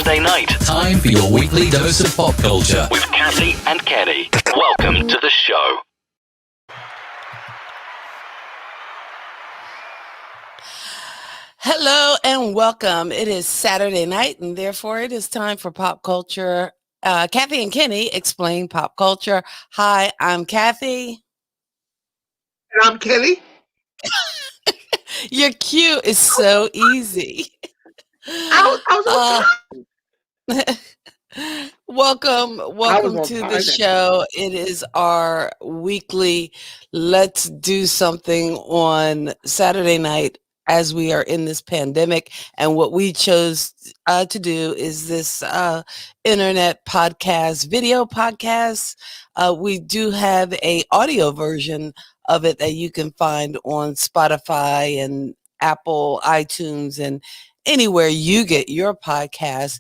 Saturday night. Time for your weekly dose of pop culture With Kathy and Kenny. Welcome to the show. Hello and welcome. It is Saturday night, and therefore it is time for Pop Culture. Kathy and Kenny explain pop culture. Hi, I'm Kathy. And I'm Kenny. Your cue is so easy. I was on time. Welcome on to time the then. show. It is our weekly Let's Do Something on Saturday night as we are in this pandemic. And what we chose to do is this internet podcast, video podcast. We do have a audio version of it that you can find on Spotify and Apple, iTunes, and anywhere you get your podcast.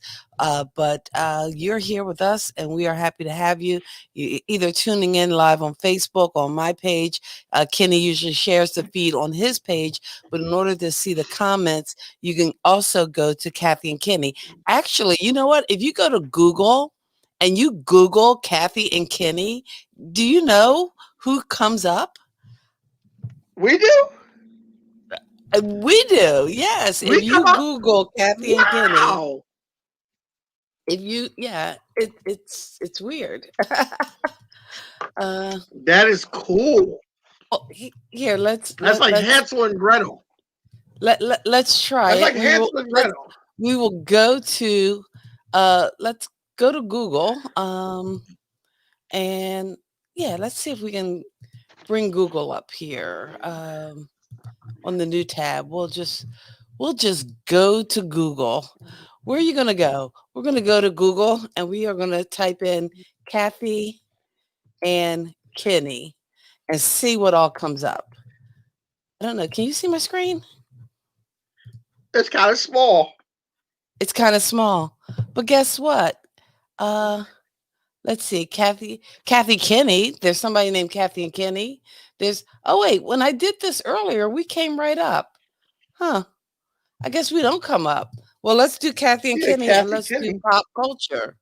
But you're here with us, and we are happy to have you. You either tuning in live on Facebook, on my page. Kenny usually shares the feed on his page, but in order to see the comments, you can also go to Kathy and Kenny. Actually, you know what? If you go to Google and you Google Kathy and Kenny, do you know who comes up? We do? We do, yes. We If you come up? Google Kathy and Kenny, Wow. it's weird. That is cool. Here, That's like Hansel and Gretel. let's try That's it. like Hansel and Gretel. We will go to let's go to Google. And yeah, let's see if we can bring Google up here. On the new tab. We'll just go to Google. Where are you gonna go? We're gonna go to Google and we are gonna type in Kathy and Kenny and see what all comes up. I don't know. Can you see my screen? It's kind of small. It's kind of small. But guess what? Let's see. Kathy Kenny. There's somebody named Kathy and Kenny. When I did this earlier, we came right up. Huh. I guess we don't come up. Well, let's do Kathy and Kenny and let's do pop culture.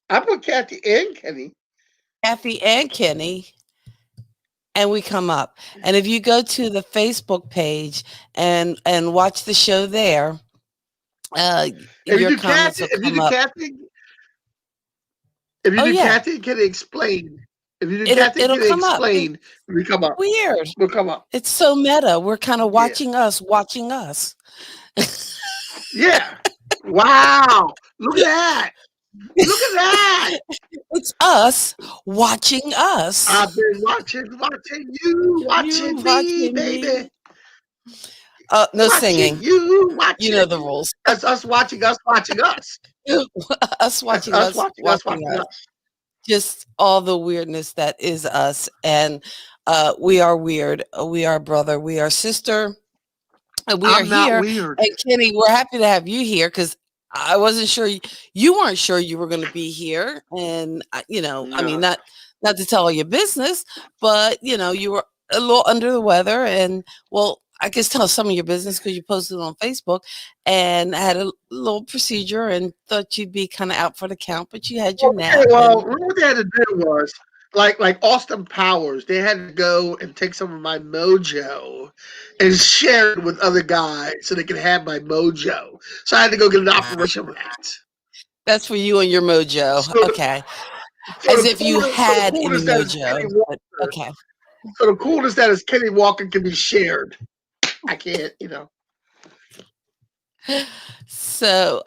I put Kathy and Kenny. Kathy and Kenny. And we come up. And if you go to the Facebook page and watch the show there, your comments will come up. If you do Kathy and Kenny explain. If you do Kathy and Kenny explain, we come up. Weird. We'll come up. It's so meta. We're kind of watching us. Yeah. Wow. Look at that. Look at that. It's us watching us. I've been watching you, watching me, baby. No watching singing. You, watching you know the rules. That's us watching us, watching us. Us watching us, watching us. Just all the weirdness that is us. And we are weird. We are brother. We are sister. And we are here. Weird. And Kenny, we're happy to have you here because I wasn't sure you weren't sure you were going to be here. And I mean, not to tell all your business, but you were a little under the weather. And well, I guess tell some of your business because you posted it on Facebook and had a little procedure and thought you'd be kind of out for the count, but you had your nap. Well, what they had to do was like Austin Powers. They had to go and take some of my mojo and share it with other guys so they could have my mojo. So I had to go get an operation for that. That's for you and your mojo. Okay. As if you had any mojo. Okay. So the coolest that is Kenny Walker can be shared. I can't, So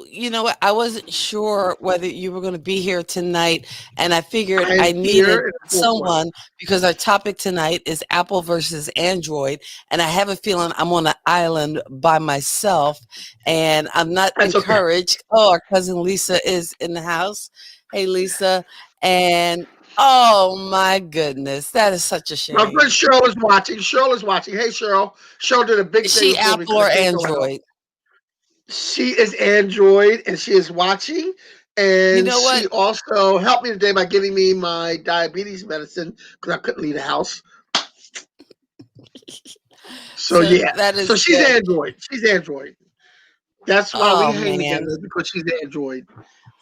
you know what? I wasn't sure whether you were going to be here tonight, and I figured I needed someone because our topic tonight is Apple versus Android, and I have a feeling I'm on an island by myself, and I'm not encouraged. Okay. Oh, our cousin Lisa is in the house. Hey, Lisa, and oh my goodness, that is such a shame. My friend Cheryl is watching. Hey, Cheryl. Cheryl did a big thing. Is she Apple or Android? She is Android, and she is watching. And she also helped me today by giving me my diabetes medicine because I couldn't leave the house. So yeah. That is so she's good. Android. She's Android. That's why we Oh hang man, together because she's Android.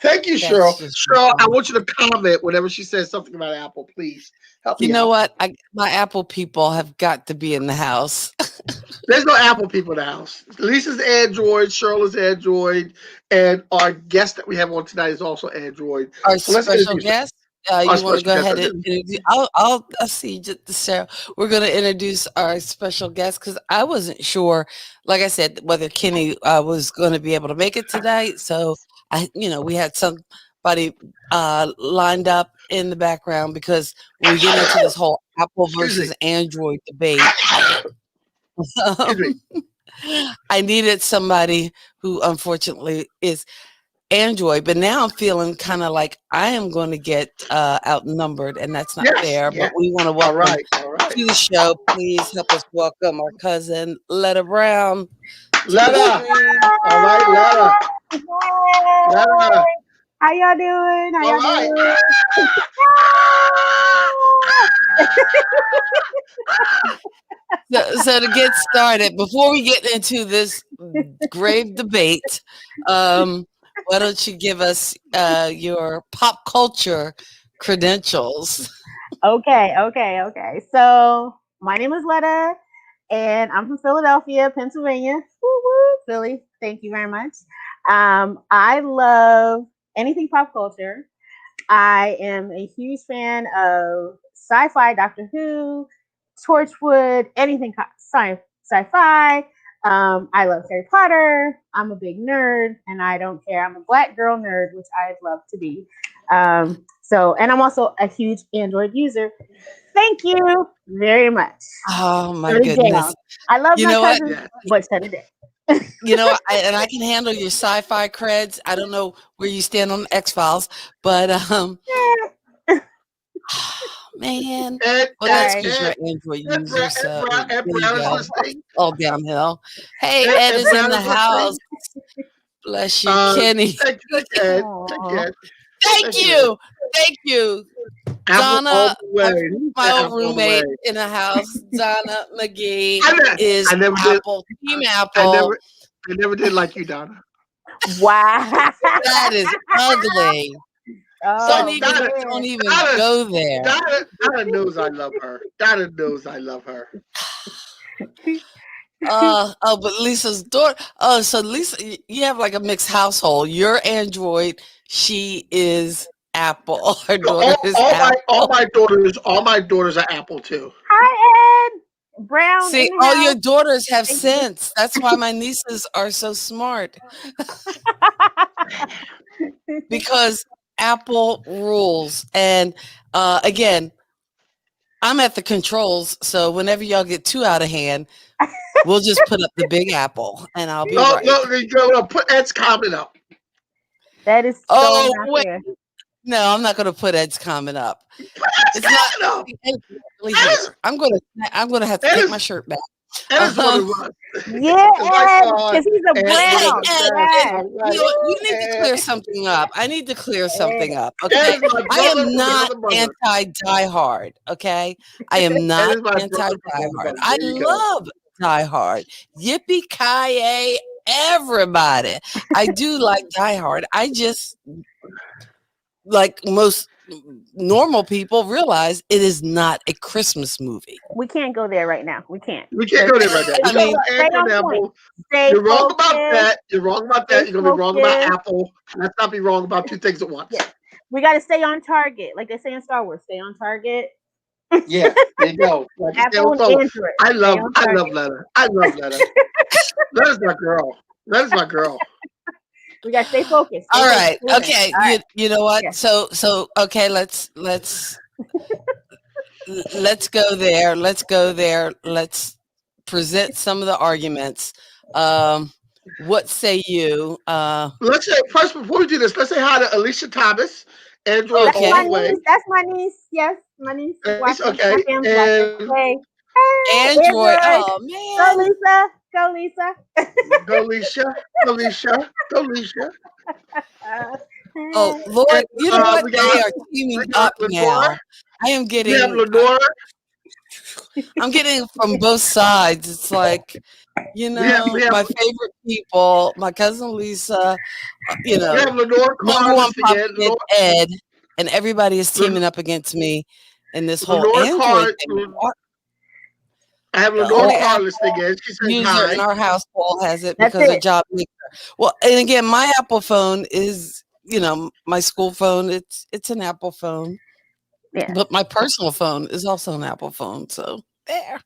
Thank you, that's Cheryl. just Cheryl, I want you to comment whenever she says something about Apple. Please help you me know out. what? My Apple people have got to be in the house. There's no Apple people in the house. Lisa's Android, Cheryl is Android, and our guest that we have on tonight is also Android. Our So let's special introduce her. guest. Our You want to special go guest. ahead and introduce? I'll see just the show. We're going to introduce our special guest because I wasn't sure, like I said, whether Kenny was going to be able to make it tonight. So we had somebody lined up in the background because when we get into this whole Apple Excuse me. versus Android debate, Excuse me. I needed somebody who unfortunately is Android, but now I'm feeling kind of like I am going to get outnumbered, and that's not Yes. fair. Yeah. But we want to All welcome right. All right. to the show. Please help us welcome our cousin Letta Brown to the Letta. stream. All right, Letta. Letta. How y'all doing? How All y'all right. doing? So to get started, before we get into this grave debate, why don't you give us your pop culture credentials? Okay. So my name is Letta, and I'm from Philadelphia, Pennsylvania. Woo woo, Philly. Thank you very much. I love anything pop culture. I am a huge fan of sci-fi, Doctor Who, Torchwood, anything sci-fi. I love Harry Potter. I'm a big nerd, and I don't care. I'm a black girl nerd, which I'd love to be. And I'm also a huge Android user. Thank you very much. Oh my Shut it goodness! down. I love You my know what? cousin, Yeah. but shut it down. I can handle your sci-fi creds. I don't know where you stand on X-Files, but man, Ed, well that's Sorry. because you're an Android Ed, user, so Ed there you Brown is go. listening. All downhill. Hey, Ed Ed is in Brown the is house. listening. Bless you, Kenny. Thank you, Ed. Thank you, Aw. Ed. Thank Thank you, Ed. you. Thank you. Apple all Donna, the way. my old Apple all the way. roommate in the house, Donna McGee, I is never did. Apple, Team I Apple. never did like you, Donna. Wow. That is ugly. Oh, Like man. Don't even Donna, go there. Donna knows I love her. Donna knows I love her. But Lisa's daughter. Oh, so Lisa, you have like a mixed household. You're Android. She is Apple. Her daughter is Apple. All my daughters are Apple too. Hi, Ed. Brown See, in the all house. your daughters have Thank you. sense. That's why my nieces are so smart because Apple rules. And again, I'm at the controls, so whenever y'all get too out of hand, we'll just put up the Big Apple, and I'll be right. No, put Ed's comment up. That is so Oh not wait, fair. no, I'm not going to put Ed's comment up. Put Ed's It's not comment up. Ed's really here. I'm gonna have to Ed take is- my shirt back. Ed is one of us. Yeah, It's like, Ed, because he's a Ed, brown. Ed, Yes. you need to clear something up. I need to clear something up. Ed Okay, is my I brother am from not another mother. anti-Die Hard. Okay, I am not is my brother anti-Die from another Hard. mother. I There you go. love Die Hard. Yippee ki everybody! I do like Die Hard. I just, like most normal people, realize it is not a Christmas movie. We can't go there right now. We can't. We can't go there right now. I mean, Stay on point. Stay You're wrong about focused. that. You're wrong about that. Stay You're gonna be wrong about focused. Apple. Let's not be wrong about two things at once. Yeah. We got to stay on target. Like they say in Star Wars, stay on target. Yeah, there you go. Like, Apple and so, Android. I love Stay on target. Letter. I love Letter. Letter's my girl. Letter's my girl. We got to stay focused. All right. Okay. All right. You know what? Yeah. So okay, let's go there. Let's go there. Let's present some of the arguments. What say you? Let's say first before we do this, let's say hi to Alicia Thomas, Android Okay. all the way. That's my niece. Yes, my niece. It's Watching. okay. My family's watching. Hey. Android. Oh Go, man. Lisa. Go, Lisa. Go Alicia. Go Alicia. Go Alicia. Oh Lord, you know what? we They got- are teaming we got up now. Lenora. I am We have getting. Lenora. I'm getting it from both sides. It's like, We have my favorite people, my cousin Lisa, we have Lenore number Carr one listening pop in. kid Ed, and everybody is teaming up against me in this whole Lenore Android Carr. thing. I have The Lenore only Carr Apple listening in. She says user in hi. our household has it That's because her it. job makes her. Well, and again, my Apple phone is, my school phone. It's an Apple phone, Yeah. but my personal phone is also an Apple phone. So there.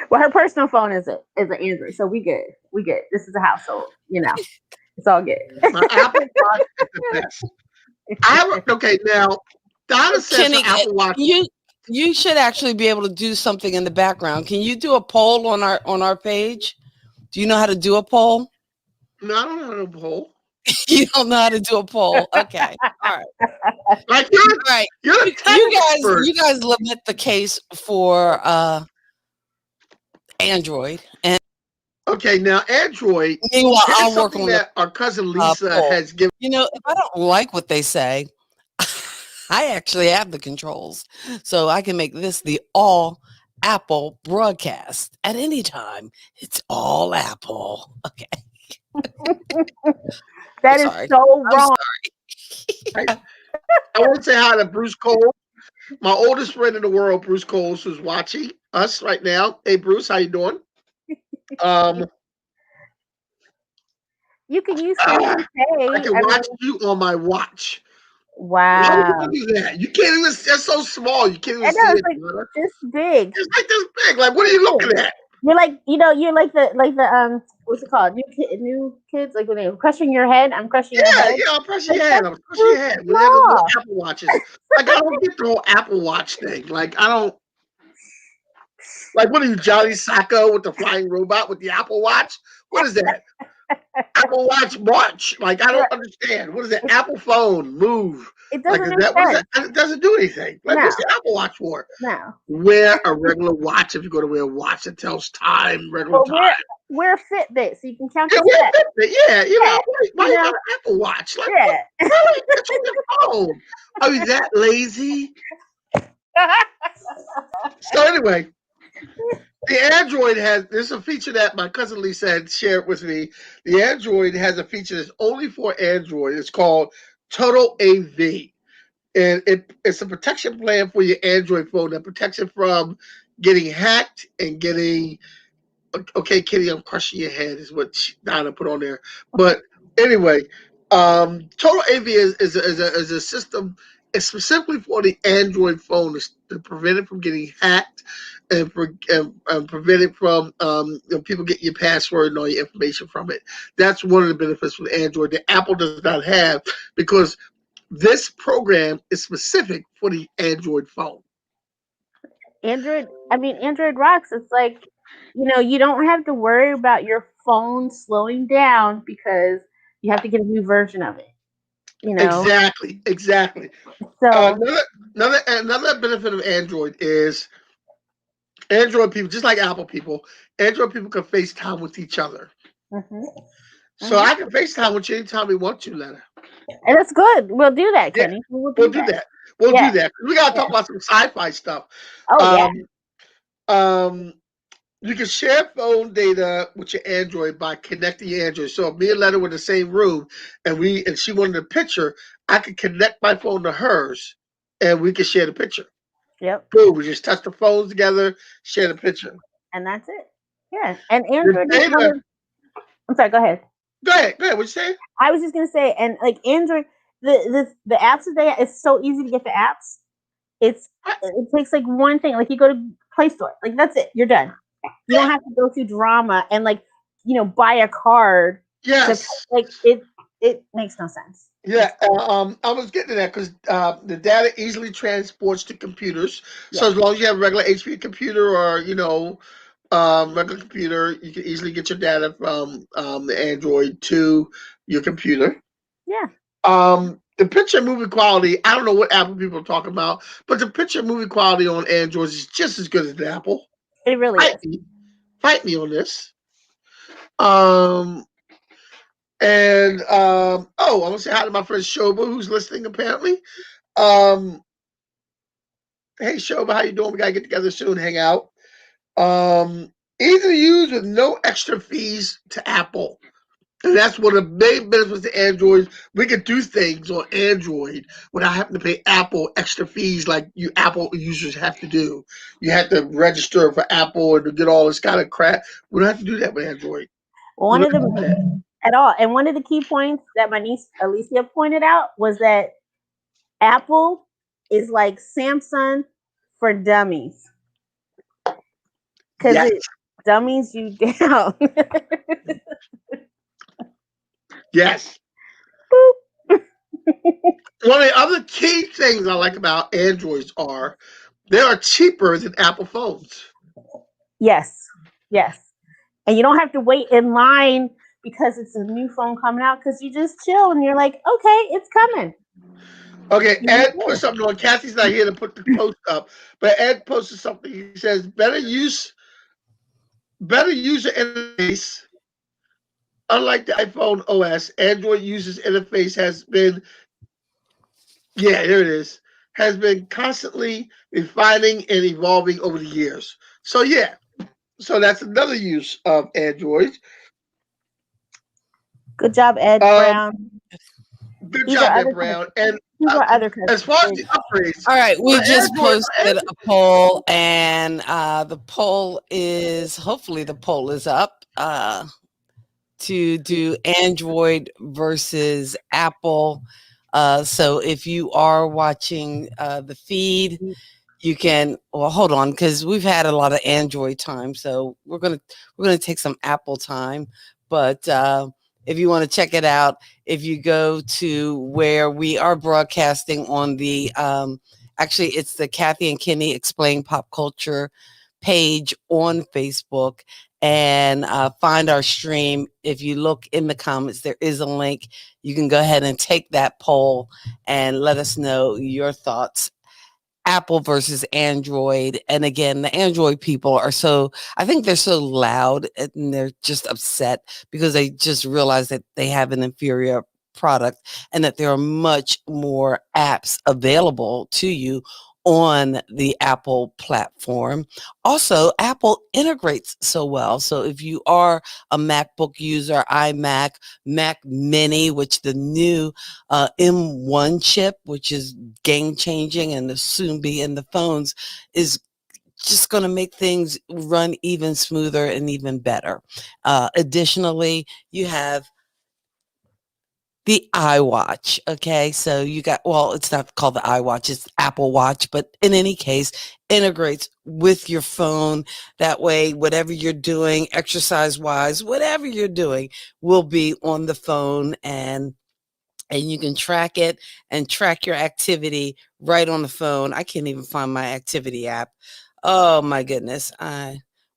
Well, her personal phone is an Android, so we good. We good. This is a household. It's all good. My Apple Watch is the best. I have okay now. Donna says her Kenny, Apple Watch. you should actually be able to do something in the background. Can you do a poll on our page? Do you know how to do a poll? No, I don't know how to poll. You don't know how to do a poll. Okay. All right. Like All right. you're a You, tech you guys expert. you guys lament the case for Android. And Okay, now Android. meanwhile, Here's I'll work something on the that our cousin Lisa poll. has given. If I don't like what they say, I actually have the controls. So I can make this the all Apple broadcast at any time. It's all Apple. Okay. That is Sorry. so I'm wrong. I, I want to say hi to Bruce Cole, my oldest friend in the world, Bruce Cole, who's watching us right now. Hey, Bruce, how you doing? You can use Samsung I Pay. can I watch mean, you on my watch. Why would you wow. want to do that? You can't even. That's so small. You can't even I see know it's it. like Brother. this big. It's like this big. Like, what are you looking at? You're like the what's it called? New kids, like when they're crushing your head. I'm crushing your Yeah, head. yeah. I'll press your Like hand. that's I'll press too your hand. When they have the little small. Apple watches, like I don't get the whole Apple Watch thing. Like I don't. Like what are you, Johnny Sacco with the flying robot with the Apple Watch? What is that? Apple Watch March. Like I Yeah, don't understand. What is that? Apple phone move. it Like doesn't is make that what is sense. that? It doesn't do anything. Like No, what's the Apple Watch for? no. Wear a regular watch if you're going to wear a watch that tells time, regular Or time. wear a Fitbit so you can count Yeah, your wear steps. a Fitbit. Yeah, Yeah, why you you know. got an Apple Watch? Like what? Yeah. Really? It's on your phone. Are you that lazy? So anyway, the Android has there's a feature that my cousin Lisa had shared with me. The Android has a feature that's only for Android. It's called Total AV. And it's a protection plan for your Android phone that protects it from getting hacked and getting okay, Kitty, I'm crushing your head is what Donna put on there. But anyway, Total AV is a system. It's specifically for the Android phone to prevent it from getting hacked and prevent it from people getting your password and all your information from it. That's one of the benefits from Android that Apple does not have because this program is specific for the Android phone. Android rocks. It's like, you don't have to worry about your phone slowing down because you have to get a new version of it. Exactly. So, Another benefit of Android is Android people, just like Apple people, Android people can FaceTime with each other. mhm, So mhm. I can FaceTime with you anytime we want to, Leonard. And that's good. We'll do that, Yeah, Kenny. We will we'll do do that. that. We'll Yeah, do that. We gotta yeah. talk about some sci-fi stuff. Oh yeah. Um, um, you can share phone data with your Android by connecting your Android. So if me and Leonard were in the same room and she wanted a picture, I could connect my phone to hers and we could share the picture. Yep. Boom, we just touch the phones together, share the picture. And that's it. Yeah. And The Android is one data, of. I'm sorry. Go ahead. go ahead, what you say? I was just gonna say, and like Android, the apps today, it's so easy to get the apps. It takes like one thing, like you go to Play Store, like that's it, you're done. You don't have to go through drama and like buy a card to Yes. like it. It makes no sense. Yeah, I was getting to that because the data easily transports to computers. So Yeah, as long as you have a regular HP computer or regular computer, you can easily get your data from the Android to your computer. yeah, The picture movie quality, I don't know what Apple people are talking about, but the picture movie quality on Android is just as good as the Apple. it really Fight is. me, fight me on this. Um, oh, I want to say hi to my friend Shoba, who's listening apparently. Um, Hey, Shoba, how you doing? We gotta get together soon, hang out. Easy to use with no extra fees to Apple. And that's one of the main benefits to Android. We can do things on Android without having to pay Apple extra fees like you Apple users have to do. You have to register for Apple and to get all this kind of crap. We don't have to do that with Android. We One don't of have to do that. the at all, and one of the key points that my niece Alicia pointed out was that Apple is like Samsung for dummies because Yes, it dummies you down. yes. One of the other key things I like about Androids are they are cheaper than Apple phones. Yes, yes, and you don't have to wait in line because it's a new phone coming out because you just chill and you're like, okay, it's coming. Okay, You Ed put know. something on. Kathy's not here to put the post up, but Ed posted something. He says better user interface. Unlike the iPhone OS, Android user's interface has been here it is has been constantly refining and evolving over the years. So so that's another use of Android. Good job, Ed Um, Brown. good These are job, Ed other Brown. And these are other as far as cousins. the upgrades All right, for we just Android, posted a poll, and the poll is hopefully the poll is up to do Android versus Apple. So if you are watching the feed, you can hold on because we've had a lot of Android time, so we're gonna take some Apple time. But if you want to check it out, if you go to where we are broadcasting on the actually it's the Kathy and Kenny Explain Pop Culture page on Facebook, and find our stream. If you look in the comments, there is a link. You can go ahead and take that poll and let us know your thoughts. Apple versus Android. And again, the Android people are I think they're so loud and they're just upset because they just realize that they have an inferior product and that there are much more apps available to you on the Apple platform. Also, Apple integrates so well. So if you are a MacBook user, iMac, Mac Mini, which the new M1 chip, which is game changing and will soon be in the phones, is just going to make things run even smoother and even better. Additionally, you have the iWatch. Okay. So you got, well, it's not called the iWatch, it's Apple Watch, but in any case, integrates with your phone. That way, whatever you're doing, exercise wise, whatever you're doing, will be on the phone, and you can track it and track your activity right on the phone. I can't even find my activity app. Oh my goodness.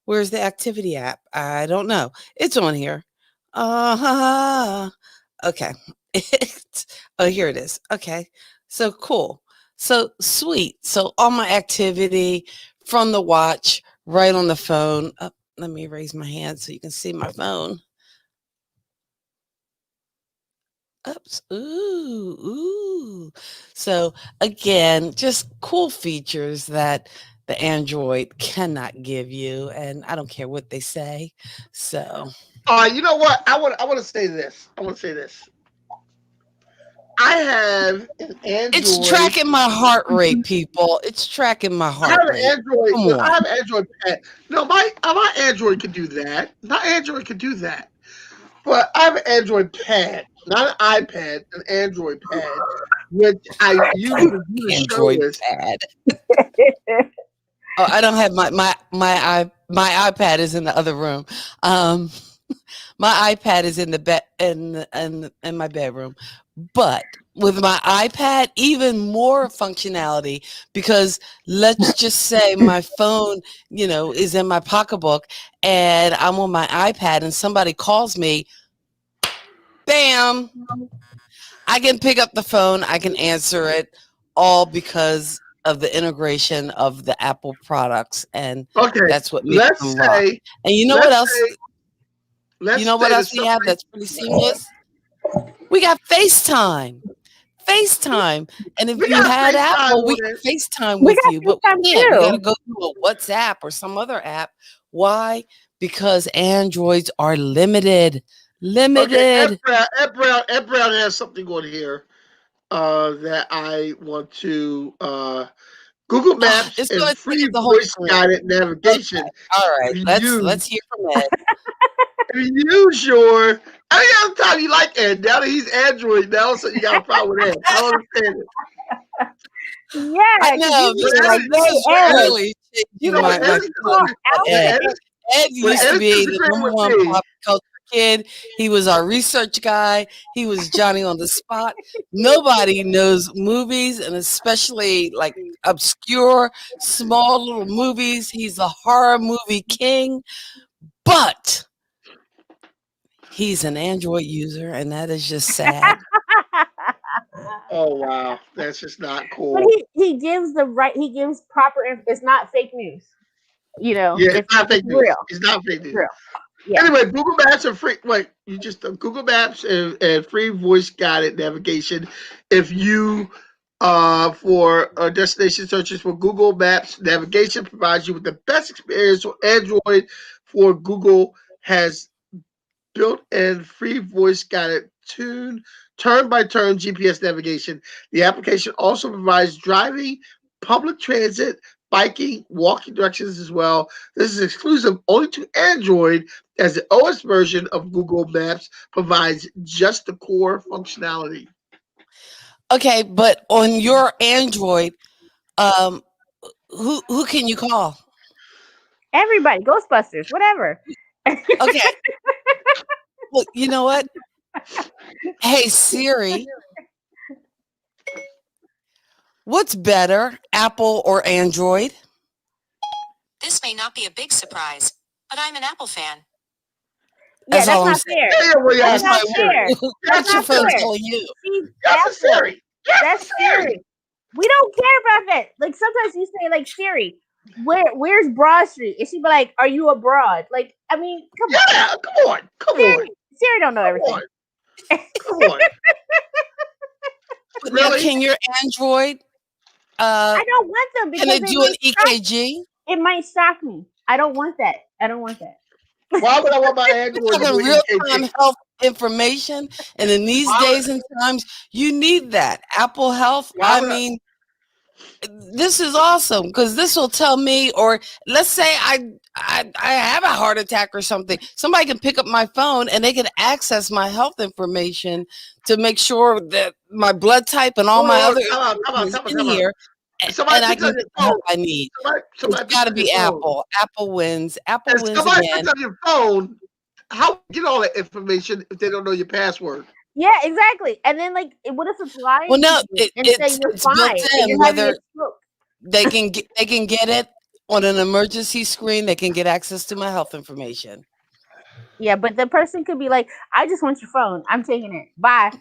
Where's the activity app? I don't know. It's on here. Uh okay. Oh, here it is. Okay. So cool. So sweet. So all my activity from the watch right on the phone. Let me raise my hand so you can see my phone. Oops. Ooh, ooh. So again, just cool features that the Android cannot give you, and I don't care what they say. So you know what? I want to say this. I want to say this. I have an it's Android. tracking my heart rate, people. It's tracking my I have heart an rate. Android. Come No, I on. have an Android pad. No, my Android could do that. My Android could do that. But I have an Android pad, not an iPad, an Android pad, which I use for you to show Android this. pad. Oh, I don't have my iPad is in the other room. Um, my iPad is in the bed in my bedroom, but with my iPad, even more functionality because let's just say my phone, is in my pocketbook and I'm on my iPad and somebody calls me, bam, I can pick up the phone, I can answer it, all because of the integration of the Apple products, and Okay, that's what makes let's them rock. say, And you know what let's else? say, You let's know what say that else we have somebody. that's pretty seamless? We got FaceTime. FaceTime. And if We you got had FaceTime Apple, we on could it. FaceTime We with got you, but we FaceTime can't. We got to too. go through a WhatsApp or some other app. Why? Because Androids are limited. Okay, Limited. Ed Brown has something on here that I want to Google Maps It's and going to take free up the whole voice screen. guided Okay. navigation. All right. If you Let's use, hear from Ed. if you use your, any other time you like Ed, now that he's Android, now so you got a problem with Ed. I don't understand it. Yeah, I because know you this be like, this is hey, Ed, really you changing No, better when my Ed take is, the feelings call about out. when Ed. Ed, Ed when used Ed to is be the disagreeing number with one me, pop culture kid. He was our research guy. He was Johnny on the spot. Nobody knows movies, and especially like obscure, small little movies. He's a horror movie king, but he's an Android user, and that is just sad. oh wow, that's just not But cool. he gives he gives proper it's not fake news. You know, Yeah, it's not it's fake news. real. It's not fake It's news. real. Yeah. Anyway, Google Maps are free. Wait, you just Google Maps and free voice guided navigation. If you for destination searches for Google Maps navigation provides you with the best experience on Android. For Google has built-in free voice guided turn-by-turn GPS navigation. The application also provides driving, public transit, biking, walking directions as well. This is exclusive only to Android, as the OS version of Google Maps provides just the core functionality. Okay, but on your Android, um, who can you call? Everybody, Ghostbusters, whatever. Okay, well, you know what? Hey Siri, what's better, Apple or Android? This may not be a big surprise, but I'm an Apple fan. Yeah, That's that's all I'm not saying. fair. Yeah, well, That's What's yes, not my it's Siri. fair. Yes, That's what's your not it's phone Siri. fair. telling you? She's Yes, it's Apple. Siri. Yes, That's it's Siri. Siri. We don't care about that. Like sometimes you say like Siri, where's Broad Street? And she be like, are you abroad? Like, I mean, come on. Yeah, come on, come on, Siri don't know come everything. on, come on. But now, Really? can your Android uh I don't want them can because it it do an might shock, EKG? it might shock me. I don't want that. I don't want that. Why would I want my We're Android to do talking an real EKG? time health information, and in these Why would days and times, you need that. Apple Health. why I would I? mean, this is awesome because this will tell me, or let's say I have a heart attack or something. Somebody can pick up my phone and they can access my health information to make sure that my blood type and all Hold on, my hold other on, information is in time out. here, If somebody and I picks can up get your the help phone, I need. It's somebody picks got to up your be phone. Apple. Apple wins. Apple If wins somebody picks again. up your phone, how would you get all that information if they don't know your password? Yeah, exactly. And then like, what if it's Well, lying to no, you and say you're it's built fine and in. you're having a Whether stroke? they can get it on an emergency screen, they can get access to my health information. Yeah, but the person could be like, I just want your phone. I'm taking it. Bye.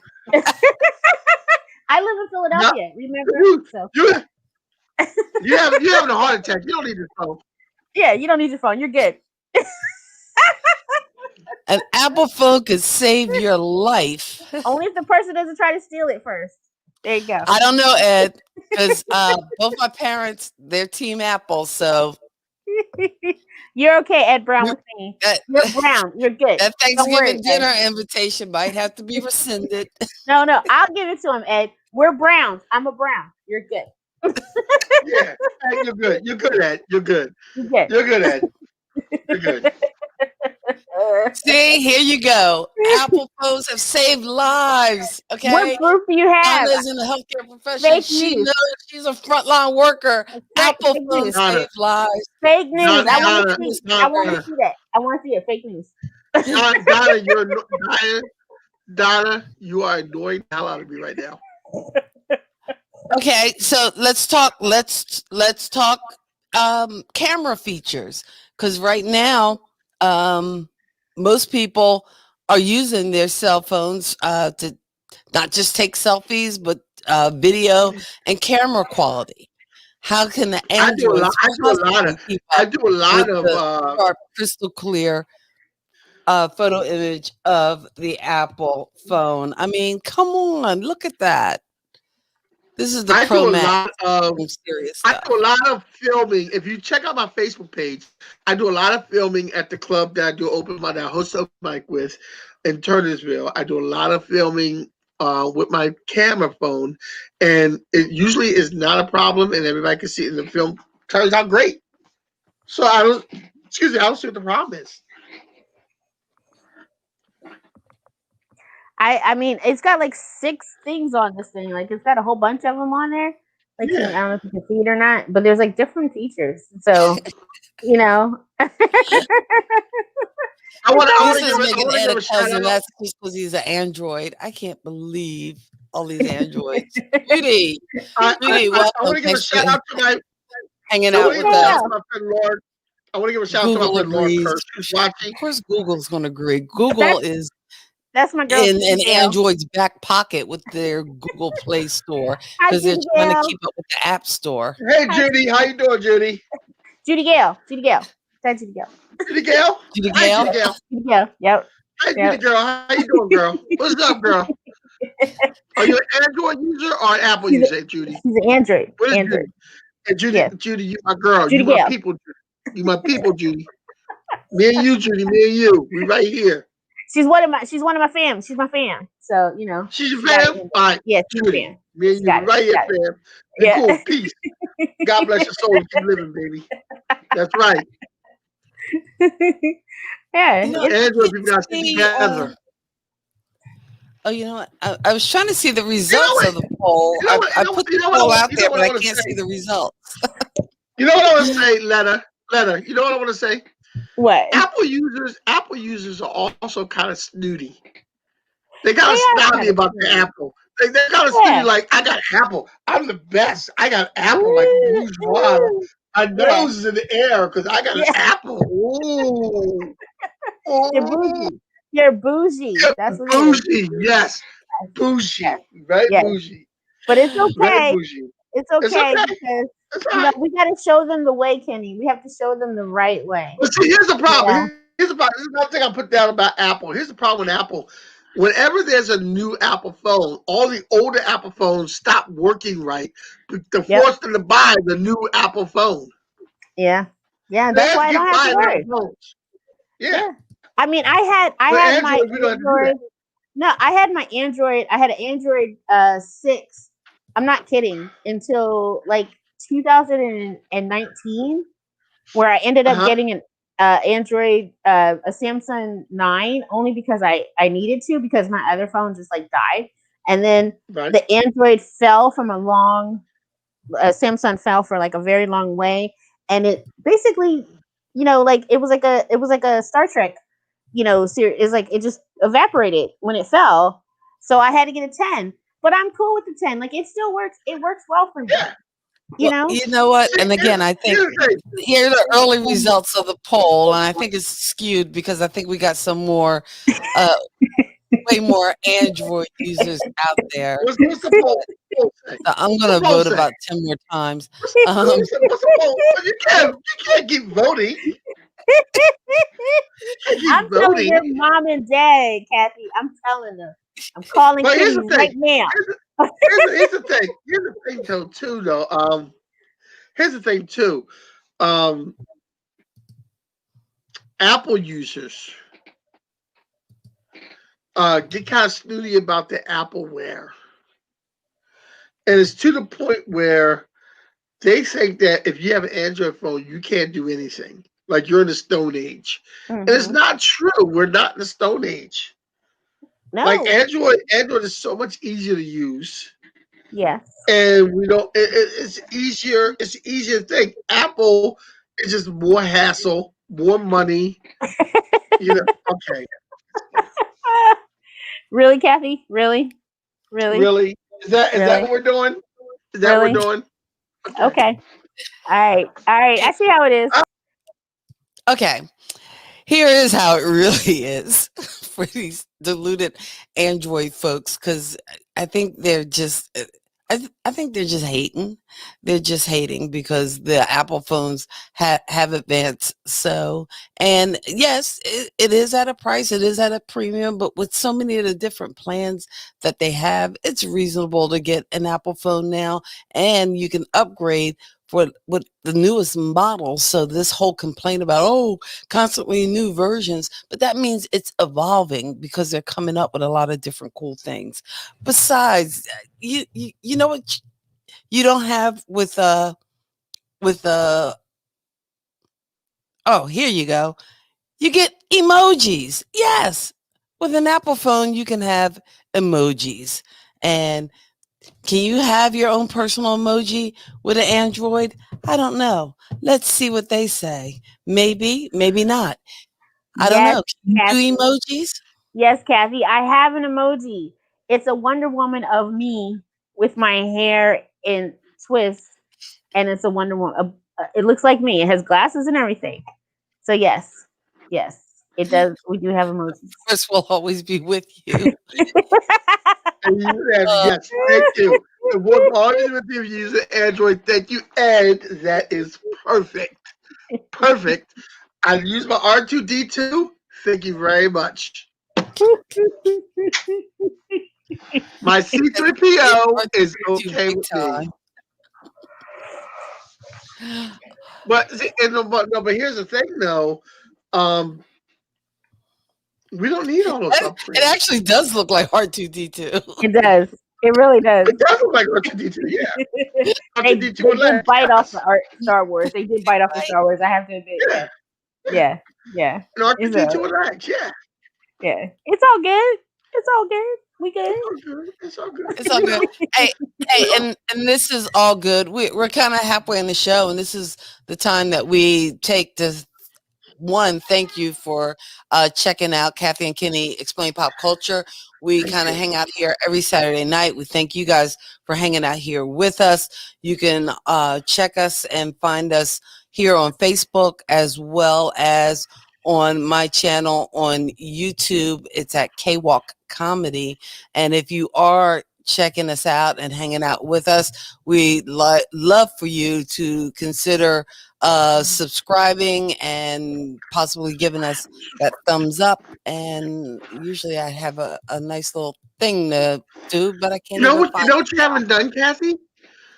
I live in No, Philadelphia, remember? you So you you having a heart attack. You don't need your phone. yeah, you don't need your phone. You're good. An Apple phone could save your life. Only if the person doesn't try to steal it first. There you go. I don't know, Ed, because both my parents, they're Team Apple. So You're okay, Ed Brown you- with me. that, You're brown. You're good. that Don't worry, Thanksgiving Ed. dinner invitation might have to be rescinded. No, no, I'll give it to him, Ed. We're browns. I'm a brown. You're good. Yeah, hey, you're good. You're good at. You're good. You're good. You're good at. You're good. See, here you go. Apple phones have saved lives. What Okay. proof do you have? Donna's in the healthcare profession. Fake She news. knows she's a frontline worker. Apple Fake phones news. Donna, save lives. Fake news. Donna, I want to Donna, see. I want to Donna, see that. I want to see it. Fake news. Donna, Donna, you are annoying the hell out of me right now. Okay, so let's talk. Let's talk camera features, because right now most people are using their cell phones to not just take selfies, but video and camera quality. How can the I do a lot. Androids I do a lot of. possibly keep I up do a lot with of. the sharp, crystal clear photo image of the Apple phone? I mean, come on, look at that. This is the I Pro do a Max lot of from serious I stuff. do a lot of filming. If you check out my Facebook page, I do a lot of filming at the club that I do open mic, that I host open mic with in Turnersville. I do a lot of filming with my camera phone, and it usually is not a problem, and everybody can see it. And the film turns out great. So I don't. Excuse me. I don't see what the problem is. I mean, it's got like 6 things on this thing. Like it's got a whole bunch of them on there. Like I Yeah. don't know if you can see it or not, but there's like different features. So you know, I want to. I He want to says give. I making want to Ed give a a shout cousin. out. That's just because he's an android. I can't believe all these androids. Judy, Judy, I welcome. want to give a Thanks for shout out to my. hanging I want out to with give a shout us. out to my friend Lauren. I want to give a shout out to my Google friend Lauren agrees. Kirsch, who's watching. Of course, Google's going to agree. Google is that's my girl. in Judy Gale. Android's back pocket with their Google Play Store Hi, because they're Judy trying to Gale. keep up with the App Store. Hey, Hi, Judy. How you doing, Judy? Judy Gale. Judy Gale. Hi, Judy Gale. Judy Gale? Judy Hi, Gale? Judy Gale. Judy Gale. Yep. Hi, Yep. Judy Girl. How you doing, girl? What's up, girl? Are you an Android user or an Apple She's user, Judy? She's an Android. What is Android. Judy? Hey, Judy, Yes. Judy, you my girl. Judy You my Gale. people, Judy. You my people, Judy. Me and you, Judy. Me and you. We right here. She's one of my fam. She's my fam. So you know. She's your she got fam? an Android. All right, Yeah, she's a Judy. fan. Me and She you. got We it. right She here, got it. fam. And Yeah. cool. Peace. God bless your soul. Keep living, baby. That's right. Yeah. You know, It's, Android people got to stick see, together. oh, you know what? I was trying to see the You know results what? of the poll. You know what? I put the poll out there, but I can't see the results. You know what I want to say, Letta? Letta, you know what I want to say? what? Apple users are also kind of snooty. They kind They of are snobby kinda about the snooty. Apple. They're kind of Yeah. snooty, like, I got Apple. I'm the best. I got Apple like bourgeois. My nose is in the air because I got an Yeah. Apple. Ooh. You're Ooh. bougie. You're bougie. That's what it is. Bougie, yes. Bougie. Yes. Very Yes. bougie. But it's Very okay. bougie. It's It's okay okay. because It's you all know right. we got to show them the way, Kenny. We have to show them the right way. But see, here's the problem. Yeah. Here's the problem. This is another thing I put down about Apple. Here's the problem with Apple. Whenever there's a new Apple phone, all the older Apple phones stop working right to Yep. force them to buy the new Apple phone. Yeah. Yeah. They That's have why to I keep don't have to buying worry. Apple phones. Yeah. Yeah. I mean, I had But my Android, we don't have to do that. Android. No, I had my Android. I had an Android 6. I'm not kidding. Until like 2019, where I ended up Uh-huh. getting an Android, a Samsung 9, only because I needed to, because my other phone just like died, and then Right. the Android fell from a long. Samsung fell for like a very long way, and it basically, like it was like a Star Trek, series. It's like it just evaporated when it fell. So I had to get a 10, but I'm cool with the 10. Like it still works. It works well for me. Yeah. You Well, know. you know what? And again, I think Here's the thing. here are the early results of the poll, and I think it's skewed because I think we got some more, way more Android users out there. What's the poll say? So I'm going to poll vote say? about 10 more times. What's the poll? You can't keep voting. I'm telling your mom and dad, Kathy. I'm telling them. I'm calling But here's Kenny the right thing. now. Here's the thing. Here's the thing, though. Here's the thing too. Apple users get kind of snooty about the Appleware, and it's to the point where they think that if you have an Android phone, you can't do anything. Like you're in the Stone Age, and it's not true. We're not in the Stone Age. No. Like Android is so much easier to use. Yes. And we don't. It's easier. It's an easier thing. Apple is just more hassle, more money. Okay. Really, Kathy? Really? Really? Is that what we're doing? Is that what we're doing? Okay. All right. I see how it is. Okay. Here is how it really is for these deluded Android folks, because I think they're just, I think they're just hating. They're just hating because the Apple phones have advanced so. And yes, it is at a price. It is at a premium. But with so many of the different plans that they have, it's reasonable to get an Apple phone now, and you can upgrade for with the newest model. So this whole complaint about constantly new versions, but that means it's evolving because they're coming up with a lot of different cool things. Besides, you know what you don't have with oh, here you go. You get emojis. Yes. With an Apple phone you can have emojis. And can you have your own personal emoji with an Android? I don't know. Let's see what they say. Maybe, maybe not. I don't Yes, know. Can you do Kathy. emojis? Yes, Kathy. I have an emoji. It's a Wonder Woman of me with my hair in twists, and it's a Wonder Woman. It looks like me. It has glasses and everything. So yes, it does. We do have emojis. Chris will always be with you. And you and Uh, yes, thank you. And what all you with you use an Android, thank you. And that is perfect. Perfect. I use my R2D2. Thank you very much. My yes, it's C3PO hard is to do okay big with me. time. But see, but here's the thing though. Um, we don't need all those It upgrades. actually does look like R2D2. It does. It really does. It does look like R2D2, yeah. R2D2 They with did legs, bite off the yes. Star Wars. They did bite off the Right? Star Wars. I have to admit. Yeah, Yes. yeah. Yeah. And It's R2D2 with legs, yeah. yeah. It's all good. It's all good. We It's good. all good. It's all good. It's all We good. are. Hey, We are. and this is all good. We're kind of halfway in the show, and this is the time that we take to one, thank you for checking out Kathy and Kenny Explain Pop Culture. We Thank kind of you. hang out here every Saturday night. We thank you guys for hanging out here with us. You can check us and find us here on Facebook as well as on my channel on YouTube. It's at K Walk Comedy. And if you are checking us out and hanging out with us, we love for you to consider subscribing and possibly giving us that thumbs up. And usually I have a nice little thing to do, but I can't even You find know it what you now. haven't done, Kathy?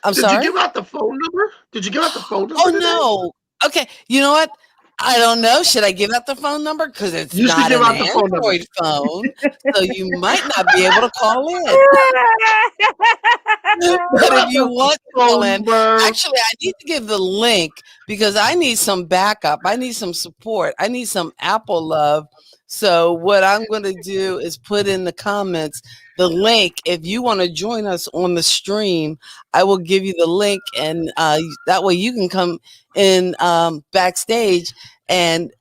I'm Did you sorry? give out the phone number? Did you give out the phone Oh, number today? no. Okay. You know what? I don't know. Should I give out the phone number? Because it's You should not give an out the phone number. Android phone. So you might not be able to call in. But Give if out you the want to call phone in, number. actually, I need to give the link because I need some backup. I need some support. I need some Apple love. So, what I'm going to do is put in the comments the link. If you want to join us on the stream, I will give you the link, and that way you can come in backstage. And,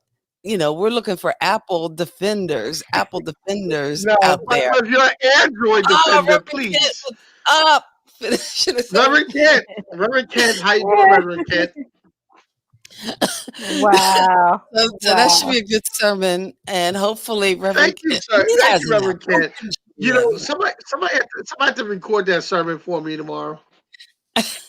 we're looking for Apple defenders No, out but there. if you're an Android Oh, defender, Reverend Kent, please. what's up? Should have said Reverend Kent. Reverend Kent, how you doing, Reverend Kent? Wow. so that should Wow. be a good sermon, and hopefully Reverend Thank you, Kent, sir. he Thank has you, an app. Reverend I'm Kent. pretty sure You he has know, an app. somebody have to record that sermon for me tomorrow.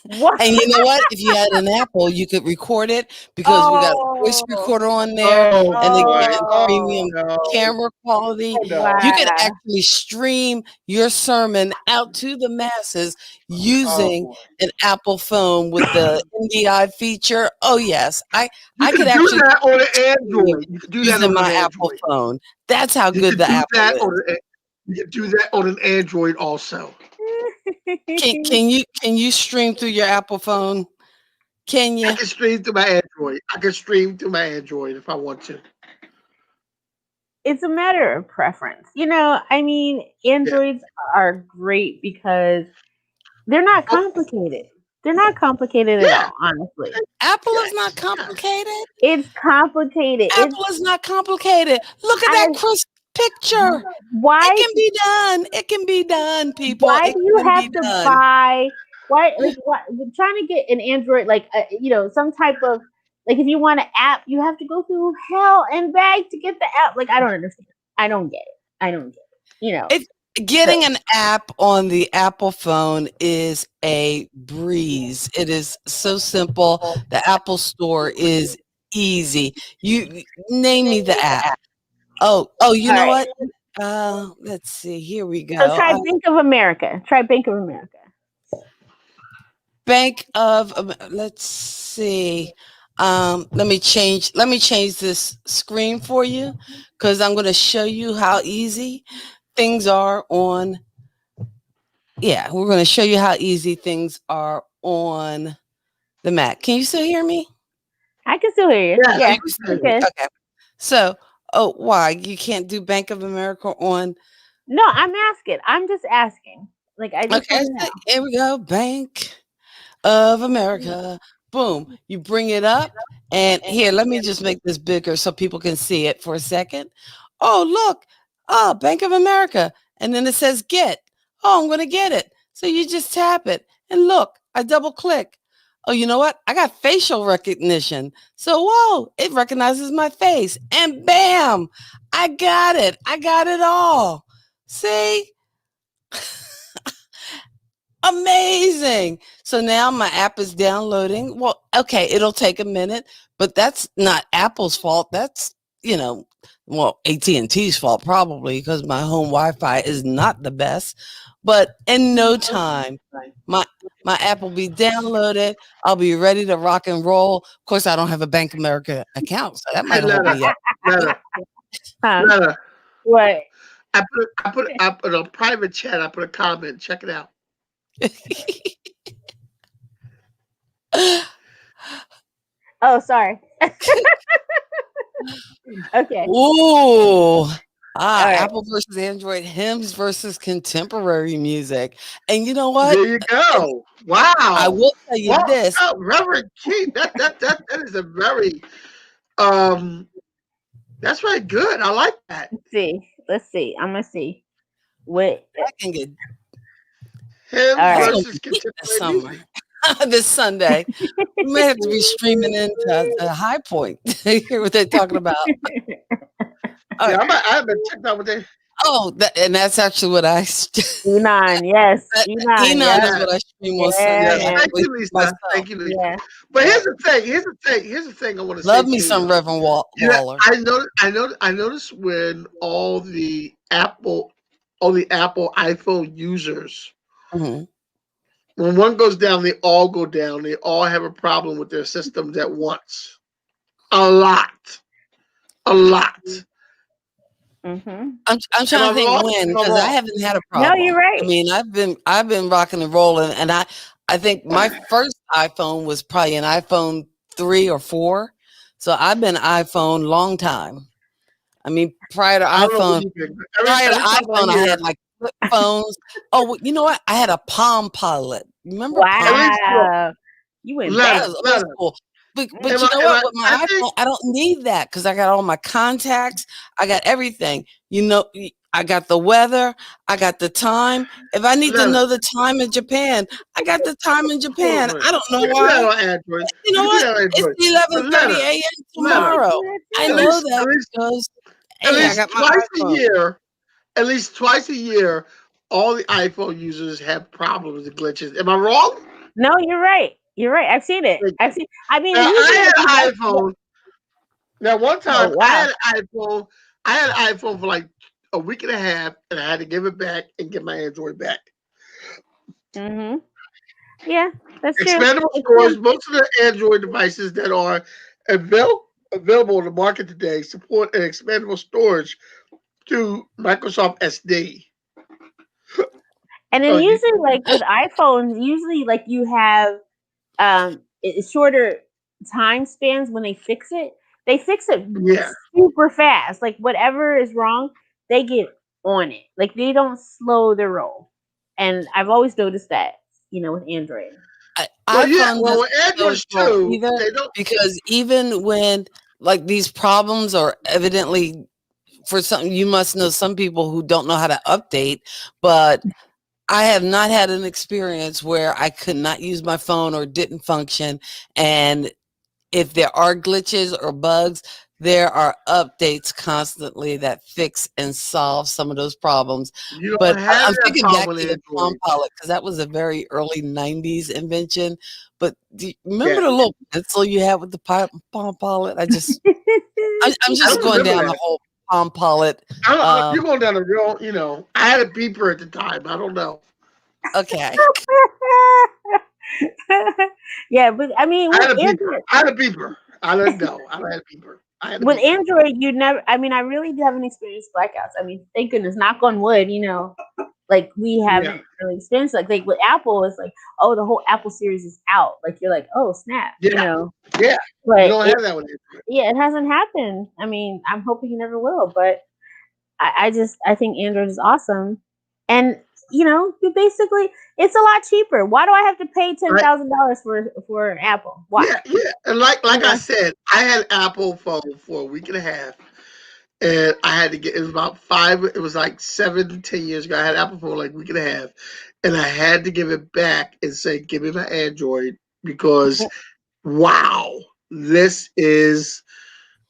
What? And you know what? If you had an Apple, you could record it because we got a voice Oh. recorder on there, Oh and boy. again, Oh Oh. premium no. camera quality. Oh You no. can Wow. actually stream your sermon out to the masses Oh using boy. an Apple phone with the NDI feature. Oh yes, You I could can do actually that on an stream Android. You can do that using on an my Apple Android. phone. That's how You good can the do Apple that is. you can do that on an Android also. Can you stream through your Apple phone? Can I you? can stream through my Android. I can stream through my Android if I want to. It's a matter of preference. I mean, Yeah. Androids are great because they're not Oh, complicated. They're not complicated at yeah. all, honestly. Apple is not Yes. Yes. complicated. It's complicated. It's Apple is not complicated. Look at that I crisp picture. It why can be done. It can be done, people. why It do you can have be to done. buy why like what trying to get an Android like some type of like if you want an app you have to go through hell and back to get the app. Like I don't understand. I don't get it. I don't get it. Getting an app on the Apple phone is a breeze. It is so simple. The Apple Store is easy. You name me the app. Oh, you All know right. what? Let's see. Here we So go. try Bank of America. Try Bank of America. Let's see. Let me change this screen for you because I'm going to show you how easy things are on. Yeah, we're going to show you how easy things are on the Mac. Can you still hear me? I can still hear you. Yes, Yeah, You we can can still you hear me. hear can. Okay. So, oh, why you can't do Bank of America on? No, I'm asking. I'm just asking. Like I just Okay, want to so here we go. Bank of America. Boom. You bring it up. And here, let me just make this bigger so people can see it for a second. Oh, look. Oh, Bank of America. And then it says get. Oh, I'm going to get it. So you just tap it. And look, I double click. Oh, you know what? I got facial recognition. So, whoa, it recognizes my face. And bam, I got it. I got it all. See? Amazing. So now my app is downloading. Well, okay, it'll take a minute, but that's not Apple's fault. That's, you know, well, AT&T's fault probably because my home Wi-Fi is not the best. But in no time, my my app will be downloaded. I'll be ready to rock and roll. Of course, I don't have a Bank America account, so that Hey, might hold me up. Huh? Leonard, What? I put a private chat. I put a comment. Check it out. Oh, sorry. Okay. Ooh. All right. Apple versus Android, hymns versus contemporary music. And you know what? There you And go. I Wow. will tell you Well, this. Reverend Keith, that is a very um. That's very good. I like that. Let's see. Let's see. I'm gonna see. What? I can get All Hymns that's right. gonna versus be this contemporary music. summer. This Sunday. We may have to be streaming into the high point. Hear what they're talking about. All Yeah, right. I haven't checked out what they. And that's actually what I Enon. Yes. Enon. Enon Yep. is Yeah, what I stream on Yeah, Sunday yes. man. Thank actually you, Lisa. myself. Thank you, Lisa. Yeah. But Yep. here's the thing. I want to say Love me to some you. Reverend You know, Waller. I noticed when all the Apple iPhone users, Mhm. when one goes down, they all go down. They all have a problem with their systems at once. A lot, a lot. Mhm. I'm Am trying I to think wrong? when Am I because I wrong? haven't had a No, you're problem. I right. mean, I've been rocking and rolling, and I think my first iPhone was probably an iPhone 3 or 4, so I've been iPhone long time. I mean, I don't know who you've been. prior to Every time I iPhone, I had hear like flip phones. Oh, you know what? I had a Palm Pilot. Remember at Palm? least look, Wow. You went That back. letter, was old letter. school. But Mm. you know Am what? I? With I my think iPhone, I don't need that because I got all my contacts. I got everything. You know, I got the weather. I got the time. If I need to letter. know the time in Japan, I got the time in Hold on Japan. a minute. I don't know You can do that why. on Android. You know You can do what? that on It's Android. But 11:30 a.m. I letter. can tomorrow. do that I At too. know least, that because at hey, I least got my twice a iPhone. year, at least twice a year, all the iPhone users have problems and glitches. Am I wrong? No, you're right. You're right. I've seen it. Thank I've you. seen. I mean, Now usually I like you had know. an iPhone. Now one Oh time I wow. had an iPhone. I had an iPhone for like a week and a half, and I had to give it back and get my Android back. Mhm. Yeah, that's true. Expandable It's stores. true. Most of the Android devices that are available on the market today support an expandable storage to Microsoft SD. And So then usually, like with iPhones, usually like you have shorter time spans when they fix it. They fix it yeah, super fast. Like whatever is wrong, they get on it. Like they don't slow their roll. And I've always noticed that, with Android. iPhone well, doesn't with slow its Androids roll too, either they don't. because even when like these problems are evidently for some, you must know some people who don't know how to update, but I have not had an experience where I could not use my phone or didn't function. And if there are glitches or bugs, there are updates constantly that fix and solve some of those problems. You don't But have I'm that thinking back problem to with the Palm Android. Pilot because that was a very early '90s invention. But do you remember Yeah, the little pencil you had with the Palm Pilot? I'm I just don't going remember down the that. whole Palm Pilot. You're Um, going down a real, I had a beeper at the time. I don't know. okay. Yeah, but I mean, I with had a beeper. Android, I had a beeper. I don't know. I had a beeper. I had a with beeper. Android, you never. I mean, I really haven't experienced blackouts. I mean, thank goodness, knock on wood. Like we Yeah, haven't really experienced like with Apple, it's like, oh, the whole Apple series is out. Like you're like, oh snap, yeah, yeah. You But don't it, have that with Android. yeah, it hasn't happened. I mean, I'm hoping it never will. But I think Android is awesome, and you basically it's a lot cheaper. Why do I have to pay Right? $10,000 for Apple? Why? Yeah, yeah. And like You I know, said, I had Apple phone for a week and a half, and I had to get. It was about 5. It was like 7 to 10 years ago. I had Apple phone like a week and a half, and I had to give it back and say, "Give me my Android," because wow, this is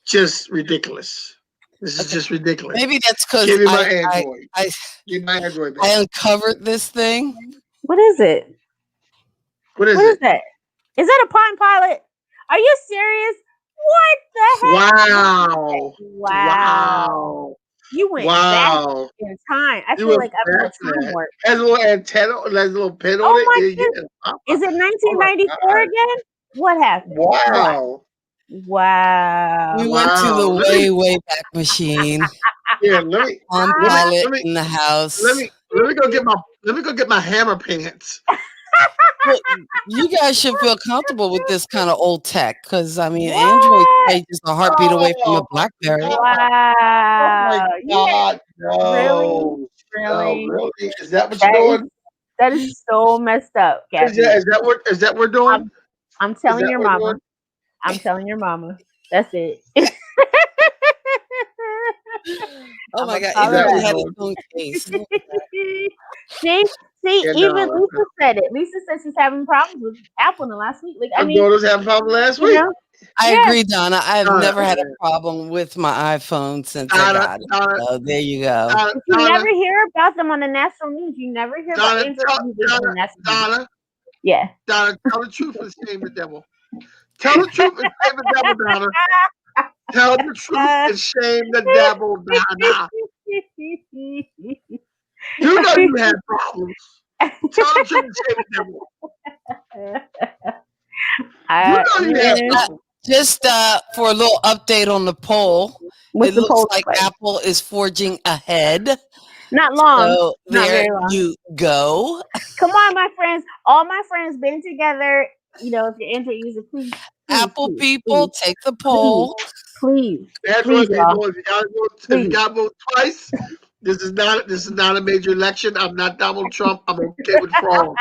just ridiculous. This is Okay. just ridiculous. Maybe that's because Give me my I Android. I Give me my Android I back. uncovered this thing. what is it? What is What is it? that? Is that a Palm Pilot? Are you serious? What the heck? What is that? Wow. Wow. Wow. You went back Wow. in time. I You feel went like I'm in back a to time that. warp. Has a little antenna, has a little pin on Oh it. my Yeah, goodness. yeah. Is it Oh my 1994 God. again? What happened? Why? Wow. We Wow. went to the Wow. way back machine. Yeah, let me Palm let me Pilot let me in the let house. me let me go get my hammer pants. Well, you guys should feel comfortable with this kind of old tech because I mean, Android What? today just a heartbeat away from a Oh BlackBerry. God. Oh my Wow. God. Really? No. No, Really? really? Is that what you're That is doing? that is so messed up, Kathy. Is that what we're doing? I'm Is telling that your what we're mama. doing? I'm telling your mama. That's it. Oh I'm my gonna God! It call Is that her even what out. had we're its doing? own case. see, see, Yeah, even no. Lisa said it. Lisa said she's having problems with Apple in the last week. Like, I Our mean, daughters had a problem last you week. know, I yeah. agree, Donna. I have Donna, never had a problem with my iPhone since I Donna, got it. Donna, So there you go. Donna, But you never Donna, hear about them on the national news. You never hear about Donna, Android users on the national news. Donna, Yeah. Donna, tell the truth and shame the devil. Tell the truth and shame the devil, Donna. Tell the truth and shame the devil, Donna. You know you had problems. Tell the truth and shame the devil. You know you had Man, problems. Just for a little update on the poll, what's it the looks poll like like? Apple is forging ahead. Not long. So Not there very long. you go. Come on, my friends. All my friends band together. If you're Android user, please, please, Apple please, people, please, take the please, poll. please, Android please, y'all. people, if you Please. got vote twice, this is not a major election. I'm not Donald Trump. I'm okay with fraud.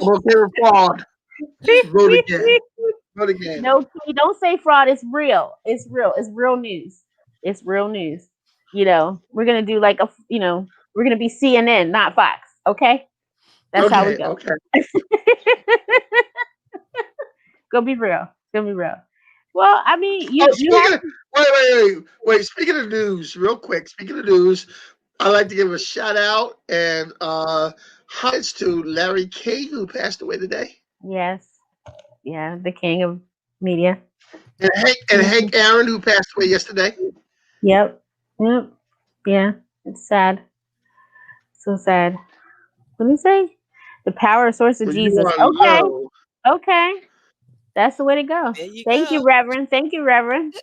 I'm okay with fraud. Vote again. Vote again. No, Kitty, don't say fraud. It's real. It's real. It's real news. It's real news. We're gonna do like we're gonna be CNN, not Fox. Okay, that's how we Okay, go. okay. Gonna be real. It's gonna be real. Well, I mean, Oh, you have wait. Speaking of news, real quick. Speaking of news, I'd like to give a shout out and highlights to Larry King, who passed away today, yes, yeah, the king of media. and Hank Aaron, who passed away yesterday. Yep, yep, yeah. It's sad. So sad. What do you say? The power source of When you Jesus. are Okay, low, okay. That's the way to go. There you Thank go. you, Reverend. Thank you, Reverend.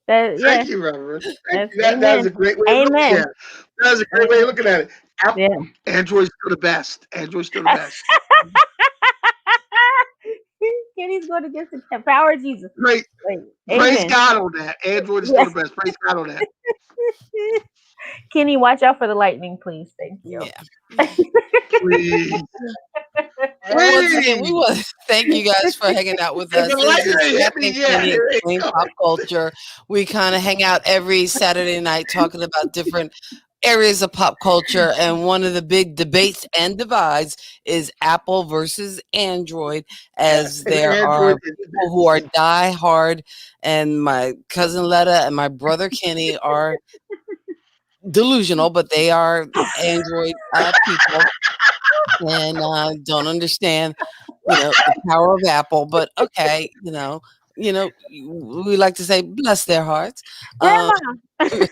thank Yeah, you, Reverend. Thank that's you. That is amen. a great way of looking Amen. at it. That is a great way of Amen. looking at it. Yeah. Android's still the best. Android's still the best. Kitty's going against the power of Jesus. Praise, Wait, praise amen. God on that. Android is still Yeah. the best. Praise God on that. Kenny, watch out for the lightning, please. Thank you. Yeah. Please. Once again, we Please. want to thank you guys for hanging out with If us. the This lightning is ain't hit Kathy me and yet, Kenny it ain't Explain coming. Pop Culture. We kind of hang out every Saturday night talking about different areas of pop culture, and one of the big debates and divides is Apple versus Android, Yes, as and there Android are is the people who are best. die hard, and my cousin Letta and my brother Kenny are delusional, but they are Android people and don't understand, the power of Apple. But okay, we like to say bless their hearts. Um, Grandma,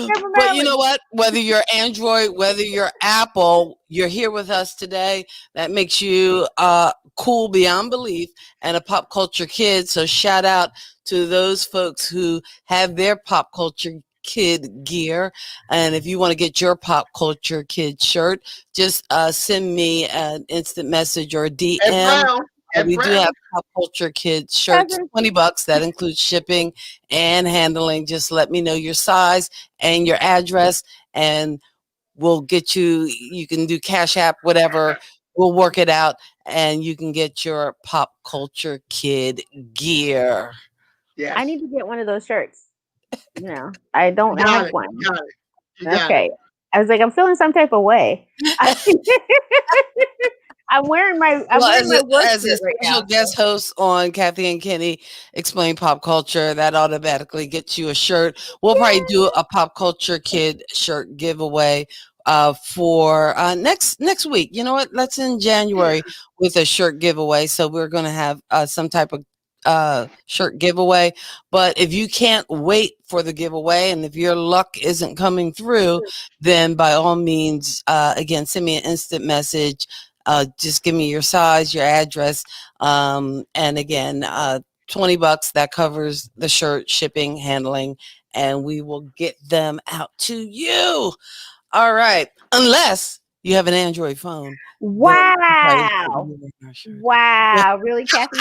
Grandma but you know Marilyn. what? Whether you're Android, whether you're Apple, you're here with us today. That makes you cool beyond belief and a pop culture kid. So shout out to those folks who have their pop culture kid gear. And if you want to get your pop culture kid shirt, just send me an instant message or a Ed DM. Brown, Ed We do have Brown. pop culture kids shirts, Cousin. $20. That includes shipping and handling. Just let me know your size and your address, and we'll get you. You can do Cash App, whatever. We'll work it out, and you can get your pop culture kid gear. I Yes, need to get one of those shirts. I you don't have got it. one. You got it. You got it. Okay. I was like, I'm feeling some type of way. I'm wearing my Well, work as a shirt right special now. guest host on Kathy and Kenny Explain Pop Culture, that automatically gets you a shirt. We'll probably do a pop culture kid shirt giveaway for next week. You know what? Let's in Yeah. January with a shirt giveaway. So we're going to have some type of shirt giveaway. But if you can't wait for the giveaway, and if your luck isn't coming through, then by all means, again, send me an instant message. Just give me your size, your address, and again, $20 that covers the shirt, shipping, handling, and we will get them out to you. All right, unless you have an Android phone, then we'll probably put Wow. you in our shirt. Wow. Really, Kathy?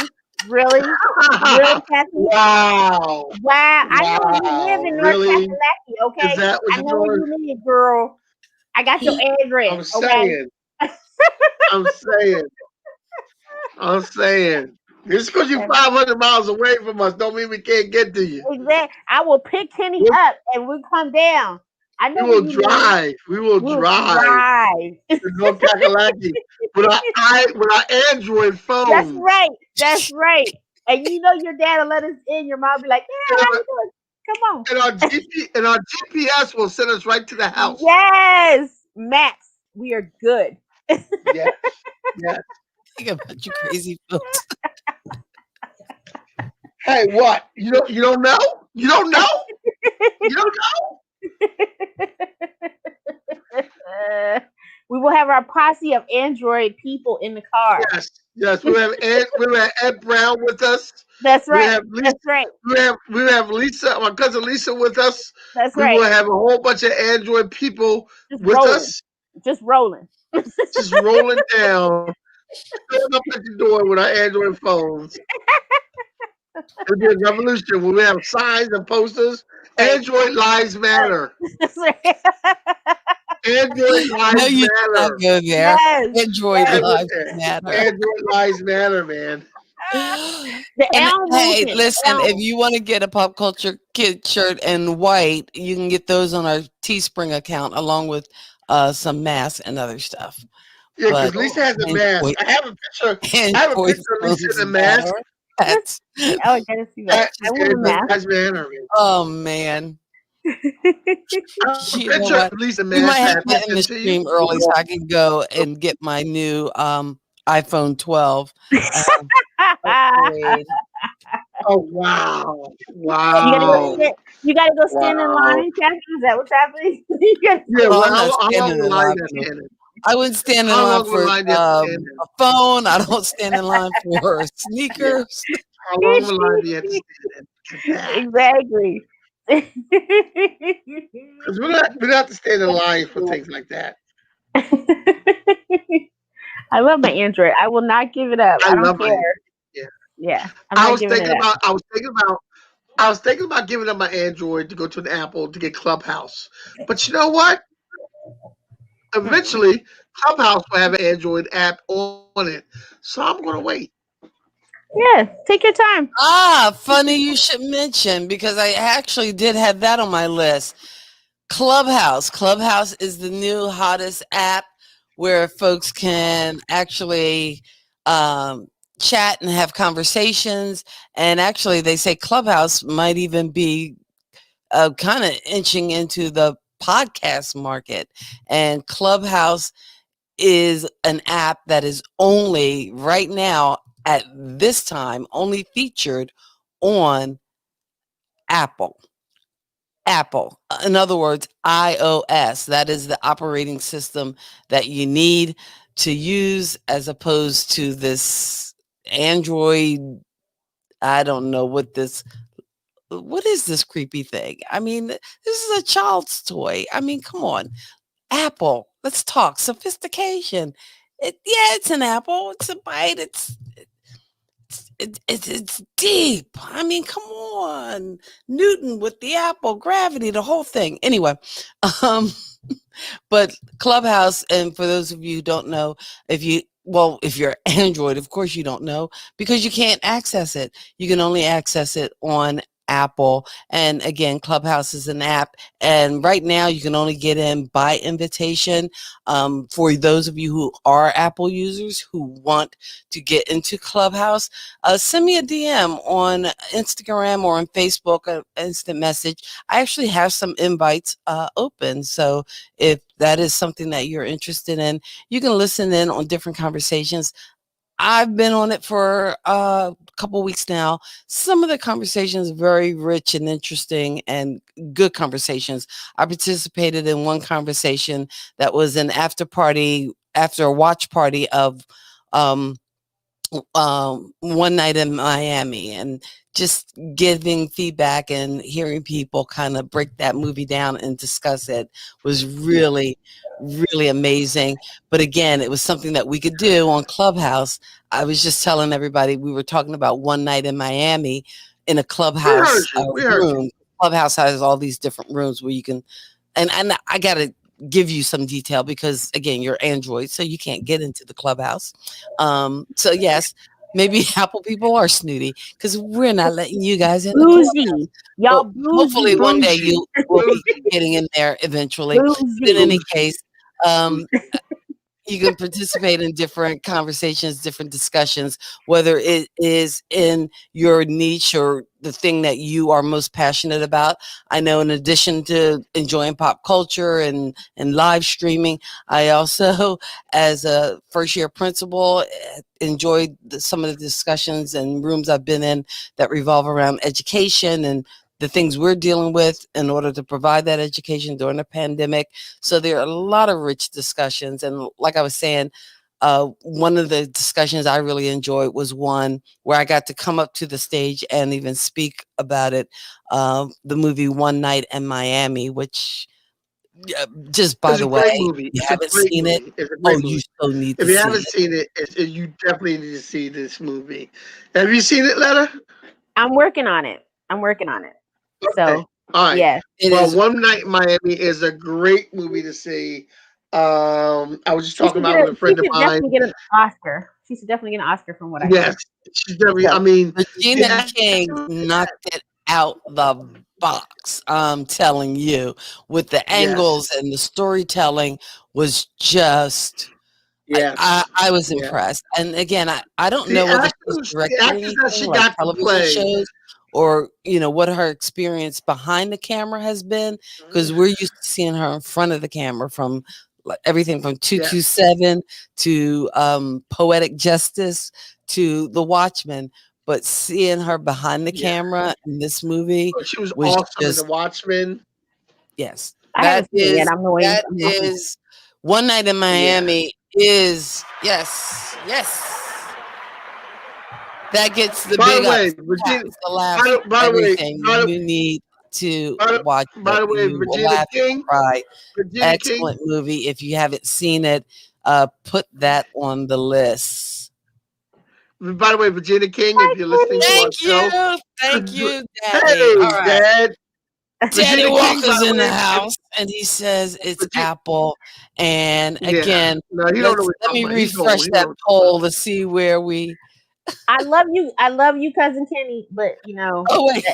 Really? Really, Kathy? Wow. Wow. I know where you live Wow. in North Really? Kakalaki, Is okay? that what I you're know where doing? you live, girl. I got your address, I'm okay? saying. I'm saying. I'm saying. Just because you're 500 miles away from us don't mean we can't get to you. Exactly. I will pick Kenny We, up and we'll come down. I we know where will you live. drive. We will We'll drive drive. to North Kakalaki with our Android That's phones. right. That's right. And you know your dad will let us in. Your mom will be like, And "Yeah, how our, you doing? Come on." and our GPS will send us right to the house. Yes, maps. We are good. Yes. Yes. Think about you crazy folks. Hey, what? You don't know? You don't know? You don't We will have our posse of Android people in the car. Yes, yes. We have Ed Brown with us. That's We right. have Lisa. That's right. We have Lisa, my cousin Lisa, with us. That's We will right. have a whole bunch of Android people Just with rolling. us, Just rolling. just rolling down, showing up at the door with our Android phones. It'll be a revolution when we have signs and posters. Right. Android lives matter. That's right. Android No, lives you did not matter. go there. Yes. Android Yes. lives matter. Android lives matter, man. The And L hey, movement. listen, if L. you want to get a pop culture kid shirt in white, you can get those on our Teespring account along with some masks and other stuff. Yeah, But because Lisa has a mask. Android, I have a picture. I have a Android picture of Lisa in phones a mask. matter. That's Oh, I gotta see that. That I just want a Android mask. lives matter, man. oh man. I have a You know picture what? of Lisa We might mask have that I that in the sent to you. stream early so I can go and get my new iPhone 12 uh, upgrade. Oh wow, You gotta go Upgrade. wow, sit. You gotta go stand in wow. line, Kathy. Is that what's happening? You gotta Yeah, Well, well, I'm not how long standing of a in line line you for no. standing? I wouldn't stand in How line long of a for line do you have to stand in? a phone. I don't stand in line for Yeah, sneakers. how long of a line do you have to stand in? Get that. Exactly. Because we don't have to stand in line for things like that. I love my Android. I will not give it up. I I don't love care. my yeah. Yeah, I'm I not was giving it thinking up. about I was thinking about I was thinking about giving up my Android to go to an Apple to get Clubhouse. But you know what? Mm. Eventually, Clubhouse will have an Android app on it. So I'm gonna wait. Yeah, take your time. Ah, funny you should mention because I actually did have that on my list. Clubhouse. Clubhouse is the new hottest app where folks can actually um, chat and have conversations. And actually, they say Clubhouse might even be kind of inching into the podcast market. And Clubhouse is an app that is only right now at this time only featured on Apple. Apple. In other words, iOS. That is the operating system that you need to use as opposed to this Android. I don't know what is this creepy thing? I mean, this is a child's toy. I mean, come on. Apple. Let's talk sophistication. It's an apple. It's a bite. It's deep. I mean, come on. Newton with the apple, gravity, the whole thing. Anyway, um, but Clubhouse, and for those of you who don't know, if you're Android, of course you don't know because you can't access it. You can only access it on Apple. And again, Clubhouse is an app. And right now you can only get in by invitation. For those of you who are Apple users who want to get into Clubhouse, send me a DM on Instagram or on Facebook, an instant message. I actually have some invites open. So if that is something that you're interested in, you can listen in on different conversations. I've been on it for a couple weeks now. Some of the conversations very rich and interesting and good conversations. I participated in one conversation that was an after a watch party of um, one night in Miami, and just giving feedback and hearing people kind of break that movie down and discuss it was really, really amazing. But again, it was something that we could do on Clubhouse. I was just telling everybody we were talking about one night in Miami in a We heard Clubhouse you. We heard you. room. Clubhouse has all these different rooms where you can, and I got to give you some detail because again, you're Android, so you can't get into the Clubhouse. So yes, maybe Apple people are snooty because we're not letting you guys in the Clubhouse. Bougie. Y'all Well, hopefully bougie. one day Bougie. you will be Bougie. getting in there eventually. But in Bougie. any case, um, you can participate in different conversations, different discussions, whether it is in your niche or the thing that you are most passionate about. I know in addition to enjoying pop culture and live streaming, I also, as a first year principal, enjoyed some of the discussions and rooms I've been in that revolve around education and the things we're dealing with in order to provide that education during the pandemic. So there are a lot of rich discussions. And like I was saying, one of the discussions I really enjoyed was one where I got to come up to the stage and even speak about it. The movie One Night in Miami, which just by It's a the way, great if movie. you It's a haven't great seen it, movie. It's a oh, great you movie. so need If to you see haven't it. seen it, you definitely need to see this movie. Have you seen it, Letta? I'm working on it. I'm working on it. Okay. So All right. yes. It Well, is. One Night in Miami is a great movie to see. I was just She talking should get about a with a she friend of should mine. definitely get an Oscar. She should definitely get an Oscar from what I Yes, hear. she's definitely. I So mean, the Regina King acting. knocked it out the box. I'm telling you, with the Yes, angles and the storytelling was just. yes, I was yeah. impressed. And again, I don't The know whether she's the directed actors that anything she like got to television play. shows or, what her experience behind the camera has been. Because we're used to seeing her in front of the camera from like everything from Yeah, 227 to Poetic Justice to The Watchmen. But seeing her behind the yeah. camera in this movie Oh, she was was awesome in The just, Watchmen. yes. I haven't seen it yet. I'm going. That I'm watching. is One Night in Yeah. Miami is, yes, yes. That gets the By big the way, ups, the Virginia. claps, the laughs, By the way, everything. You need to watch by it. the way, You will laugh, you will cry. Virginia King. Excellent movie. If you haven't seen it, put that on the list. By the way, Virginia King, if you're listening to our Thank show, you. Thank you, Daddy. All hey, right. Dad. Daddy Virginia King, by Walker's the in the way, house and he says it's Virginia, Apple. And yeah. again, No, he don't know let what he's me talking about. He's refresh old. He don't know that what he's talking about. poll to see where we I love you, cousin Kenny, but Oh wait,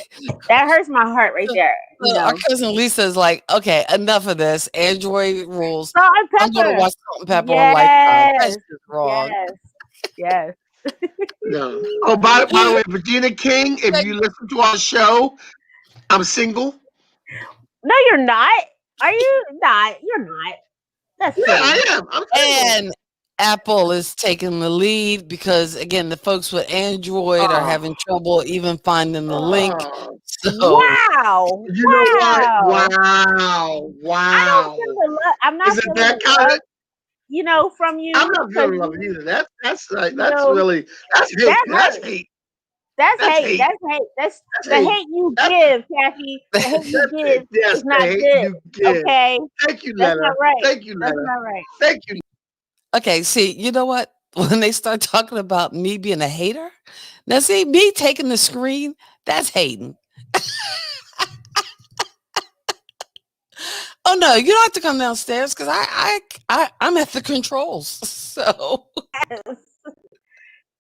that hurts my heart right there. so our cousin Lisa is like, okay, enough of this. Android rules. Salt and I'm going to pepper. watch Salt and Pepper on Lifetime. That's Yes, just wrong. yes, yes. No. Oh, by the way, Regina King, if you listen to our show, I'm single. No, you're not. Are you not? You're not. That's Yeah, silly. I am. I'm single. And Apple is taking the lead because again, the folks with Android are Oh, having trouble even finding the link. oh. So Wow. You know what? Wow. Wow. I don't Wow. feel the love. I'm Is not it feeling that the kind of? love, from I'm you not because feeling love either. That's like you that's know really that's hate. that That's hurts. hate. That's That's hate. hate. That's hate. That's That's the hate. hate you That's give, Kathy. The hate you that's give yes, is the not hate good. you give. Okay, Thank you, that's not Letter. right. Thank you, That's Letter. not right. Thank you. okay, see, you know what? When they start talking about me being a hater, now see me taking the screen, that's hating. Oh no, you don't have to come downstairs because I'm at the controls. So Yes.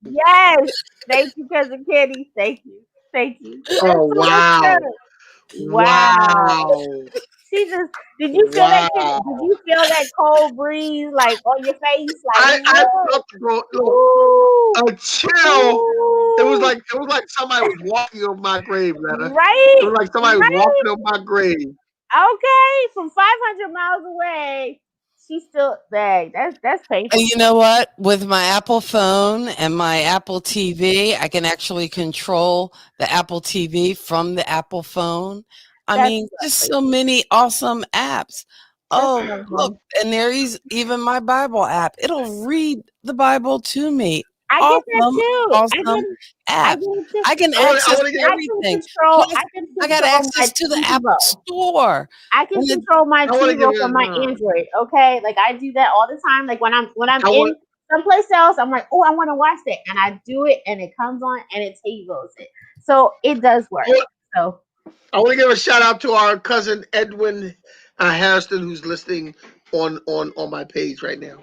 Yes. Thank you, cousin Kenny. Thank you. Thank you. That's Oh so wow. good. Wow. Wow. She just did you feel that Wow. did you feel that cold breeze like on your face? Like I whoa, felt the look ooh, a chill. ooh. It was like somebody was walking on my grave, Letter. It Right, was like somebody was right. walking on my grave. Okay, from 500 miles away, she's still dang. That's and painful. you know what? With my Apple phone and my Apple TV, I can actually control the Apple TV from the Apple phone. I That's mean, just lovely. so many awesome apps. That's Oh, look, lovely. and there's even my Bible app. It'll read the Bible to me. I get that Awesome, too. awesome I apps. get it too. I can I access want to get everything. Plus, I can I got control my access to the Apple TiVo. Store. I can And it, control my I want to give TiVo it from my Android. Okay, like I do that all the time. Like when I'm I want in someplace else, I'm like, oh, I want to watch that, and I do it, and it comes on, and it TiVos it. So it does work. So I want to give a shout out to our cousin Edwin Harrison, who's listening on my page right now.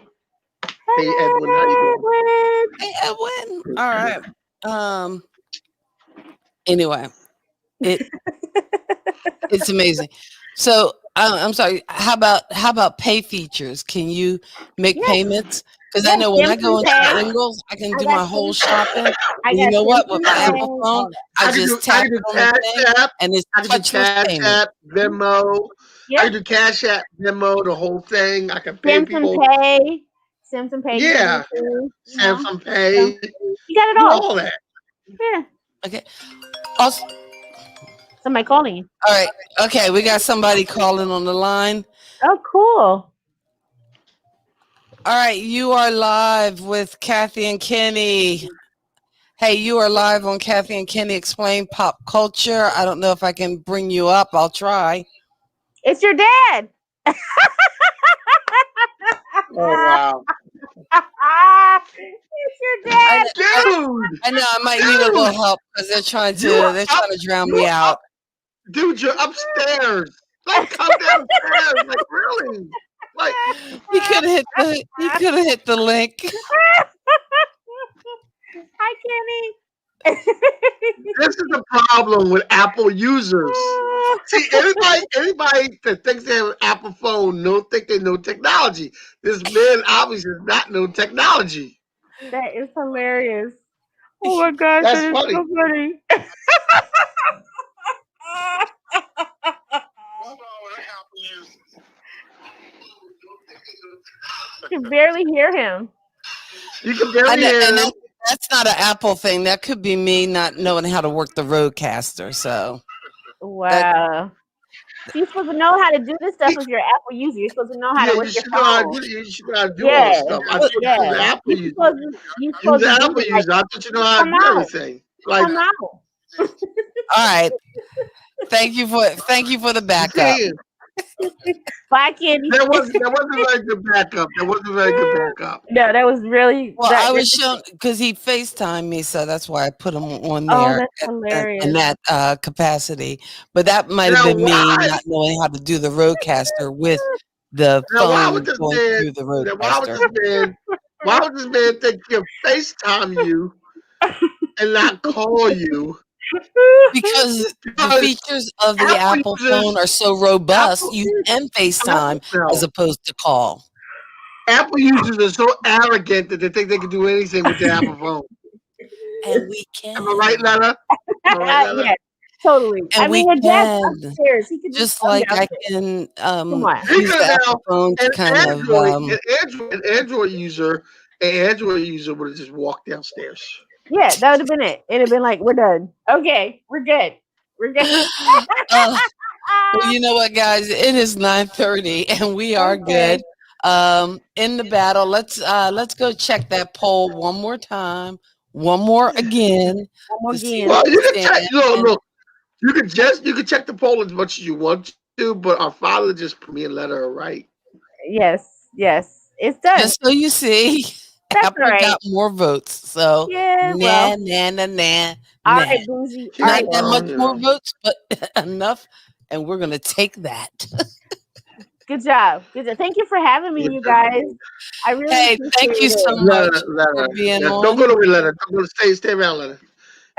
Hey Edwin, how you doing? Edwin. hey, Edwin. All right. Anyway, it it's amazing. So I'm sorry. How about pay features? Can you make Yes, payments? Because I yes. know when I go Simpson into the Pay. Ingles, I can I do got my whole Simpson. shopping. I And you got know what? With Simpson my Pay. Apple phone, All that. I I just can tap do it on the thing, Cash App. and it's I can do touchless Cash payment. App, Venmo. I Yep. can do Cash App, Venmo, the whole thing. I can pay Simpson people. Pay. Simpson Pay. You can do Yeah, too. Samsung So Pay. you got it Do all. all that. Yeah. Okay. Also, Somebody calling you. all right. Okay, we got somebody calling on the line. Oh, cool. All right, you are live with Kathy and Kenny. Hey, you are live on Kathy and Kenny Explain Pop Culture. I don't know if I can bring you up. I'll try. It's your dad. Oh wow, It's your I, dad. kn- I, dude, I know I might need a little dude, help because you are they're up, trying to drown you me are out. up, dude. You're upstairs. Like come downstairs. Like really. Like He could have hit the link. Hi, Kenny. this is the problem with Apple users. See, anybody that thinks they have an Apple phone don't think they know technology. This man obviously does not know technology. That is hilarious. Oh my gosh, That's that is funny. so funny. I can barely hear him. You can I barely know, hear and him. that's not an Apple thing. That could be me not knowing how to work the Roadcaster. So that Wow. So you're supposed to know how to do this stuff if you're an Apple user. You're supposed to know how Yeah, to work you your should know how to phone. do. You should know how to do all this Yeah, stuff. I thought you was yeah. an Apple You user. supposed to you You was supposed an to do Apple it like user. I thought you know how to come do out. everything. Like Come out. all right. Thank you for the backup. see, Bye, Kenny. that wasn't a very good backup. That wasn't a very good backup. No, that was really Well, that. I was shown because he FaceTimed me, so that's why I put him on Oh, there that's in hilarious. that capacity. But that might have Now been me why? not knowing how to do the Roadcaster with the Now why would phone this going man? through the Now why would Roadcaster. this man? Why would this man think he'll FaceTime you and not call you Because the because features of the Apple Apple phone users, are so robust, Apple, you can Apple, FaceTime as no. opposed to call. Apple users are so arrogant that they think they can do anything with the Apple phone. And we Am I right, can. Letta? Am I right, Letta? Yes, totally. I And we mean, your dad's can. upstairs. He could just Just come like I downstairs. can Come on. He use could the now Apple phone to an kind of Android user would have just walked downstairs. Yeah, that would have been it. It'd have been like, we're done. Okay, we're good. We're good. uh, well, you know what, guys? It is 9:30, and we are Okay. good. In the battle, let's go check that poll one more time, one more again, One more to see again. where Well, we you can check. stand. Look. You can check the poll as much as you want to, but our father just put me and let her right. Yes, yes. It's done. Just so you see, That's all Apple right. got more votes. So Yeah, nah, well. nah, nah, nah, All nah. right, Boozy. All Yeah, Not right. that well, much you more know. votes, but enough, and we're gonna take that. Good job. Good job. Thank you for having me, Yeah. you guys. I really Hey, appreciate thank you so it. much Let for her. being Yes, don't go on. nowhere, let her. Don't go. Stay around, let her.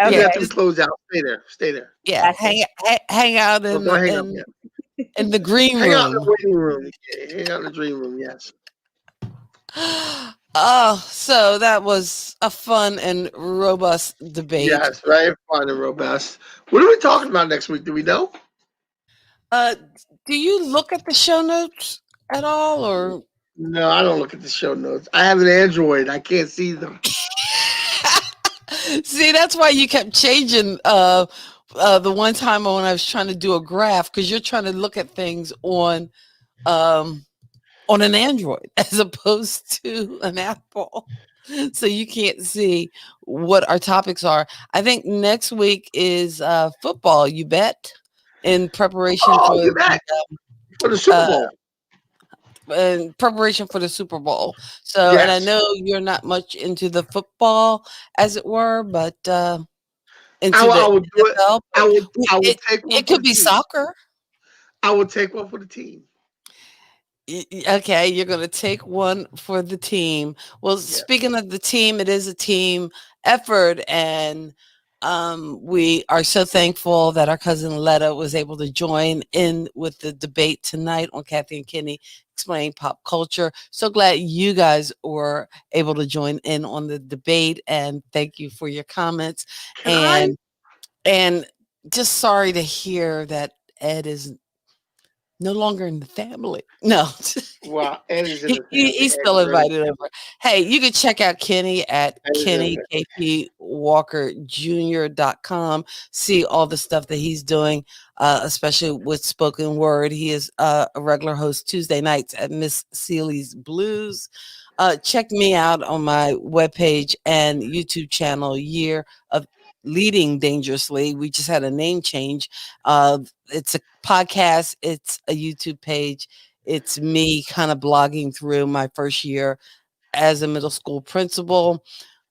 Even Okay. Yeah, after we just close out, stay there. Stay there. yeah, Gotcha. hang out Don't hang up yet. in the green Hang out in room. the waiting room. Yeah, hang out in the dream room. Yes. Oh, so that was a fun and robust debate. Yes. Very fun and robust. What are we talking about next week? Do we know? Uh, do you look at the show notes at all, or No, I don't look at the show notes. I have an Android. I can't see them. see? That's why you kept changing. The one time when I was trying to do a graph, because you're trying to look at things um on an Android as opposed to an Apple. So you can't see what our topics are. I think next week is football, you bet, in preparation Oh, for you the bet. For the Super Bowl. Super Bowl. So, and I Yes. know you're not much into the football, as it were, but into the I will do it. NFL. But I will it take one it for could the be team. soccer. I will take one for the team. Okay, you're going to take one for the team. Well, Yeah. speaking of the team, it is a team effort, and we are so thankful that our cousin Letta was able to join in with the debate tonight on Kathy and Kenny explaining pop culture. So glad you guys were able to join in on the debate, and thank you for your comments. Can I? And just sorry to hear that Ed is no longer in the family. No. Well, Ed is in the family. He's Ed still is very. invited over. Hey, you can check out Kenny at Ed is in there. KennyKPWalkerJr.com. See all the stuff that he's doing, especially with spoken word. He is a regular host Tuesday nights at Miss Seeley's Blues. Check me out on my webpage and YouTube channel, Year of Leading Dangerously. We just had a name change. It's a podcast, it's a YouTube page. It's me kind of blogging through my first year as a middle school principal.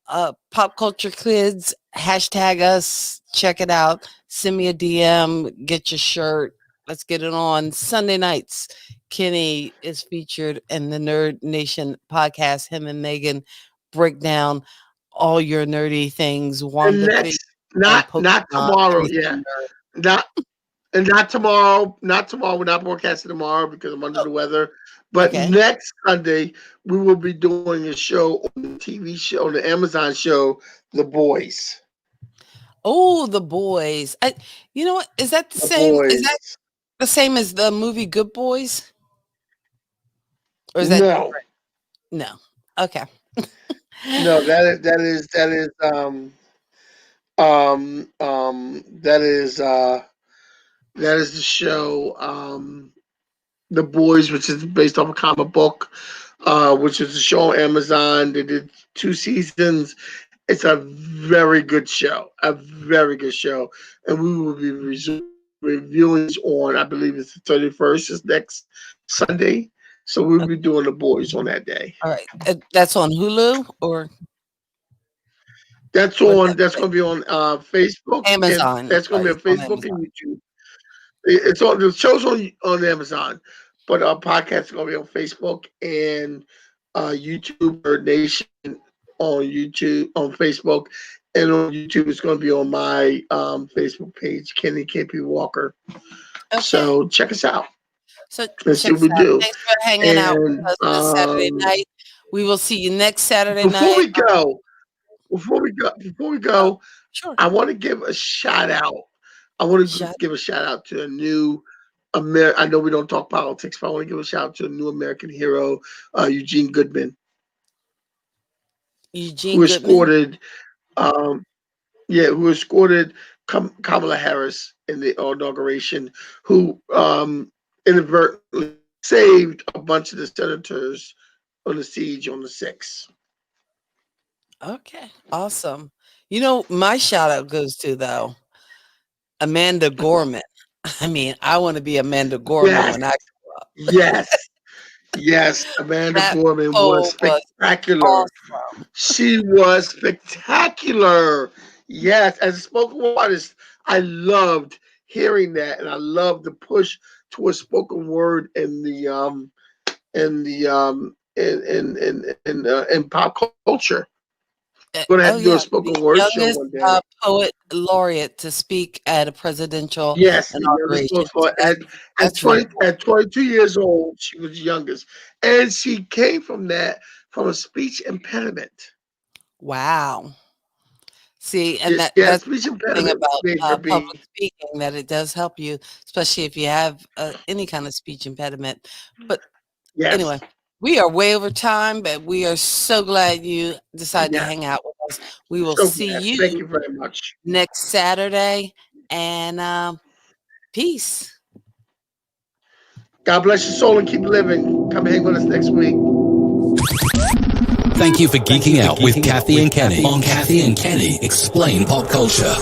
Pop culture kids, hashtag us, check it out. Send me a DM, get your shirt. Let's get it on Sunday nights. Kenny is featured in the Nerd Nation podcast. Him and Megan break down all your nerdy things, And WandaVision, next, not Pokemon, tomorrow. Yeah, anything nerd. not and not tomorrow. Not tomorrow. We're not broadcasting tomorrow because I'm under Oh, the weather. But okay. next Sunday we will be doing a show on the TV show, on the Amazon show, The Boys. Oh, The Boys. You know what? Is that the The same? Is Boys. that the same as the movie Good Boys? Or is that No, different? No. Okay. no, that is that is that is the show The Boys, which is based off a comic book, which is a show on Amazon. They did 2 seasons. It's a very good show, a very good show, and we will be reviewing this on. I believe it's the 31st, is next Sunday. So we'll be doing The Boys on that day. All right. That's on Hulu That's or is on. that That's going to be on Facebook, and Amazon? I'm that's going sorry. to be It's on on Facebook Amazon. and YouTube. It's on the show's on Amazon, but our podcast is gonna be on Facebook and YouTube or Nation on YouTube on Facebook and on YouTube, it's going to be on my Facebook page, Kenny KP Walker. Okay. So check us out. So Let's see check what we us out. do. Thanks for hanging out with And us this Saturday night. We will see you next Saturday before night. we go, Sure. I want to give a shout out. I want to Shout- give a shout out to a new I know we don't talk politics, but I want to give a shout out to a new American hero, Eugene Goodman, Eugene who Goodman. escorted, who escorted Kamala Harris in the inauguration, who inadvertently saved a bunch of the senators on the siege on the 6th. Okay, awesome. You know, my shout out goes to though Amanda Gorman. I mean, I want to be Amanda Gorman Yes, when I grow up. yes. Amanda That Gorman was poll was spectacular. awesome. She was spectacular. Yes, as a spoken artist, I loved hearing that, and I loved the push towards spoken word in pop culture. We're gonna have to do a The spoken word show youngest one day. poet laureate to speak at a presidential Yes, the youngest inauguration. poet So at that's really cool. 22 years old, she was the youngest, and she came from a speech impediment. Wow. See, and Yeah, that's speech the thing impediment made her about be. public speaking, that it does help you, especially if you have any kind of speech impediment. But Yes, anyway, we are way over time, but we are so glad you decided to yes. hang out with us. We will So see glad. Thank you you very much. next Saturday, and peace. God bless your soul and keep living. Come hang with us next week. Thank you for geeking out with Kathy and Kenny on Kathy and Kenny Explain Pop Culture.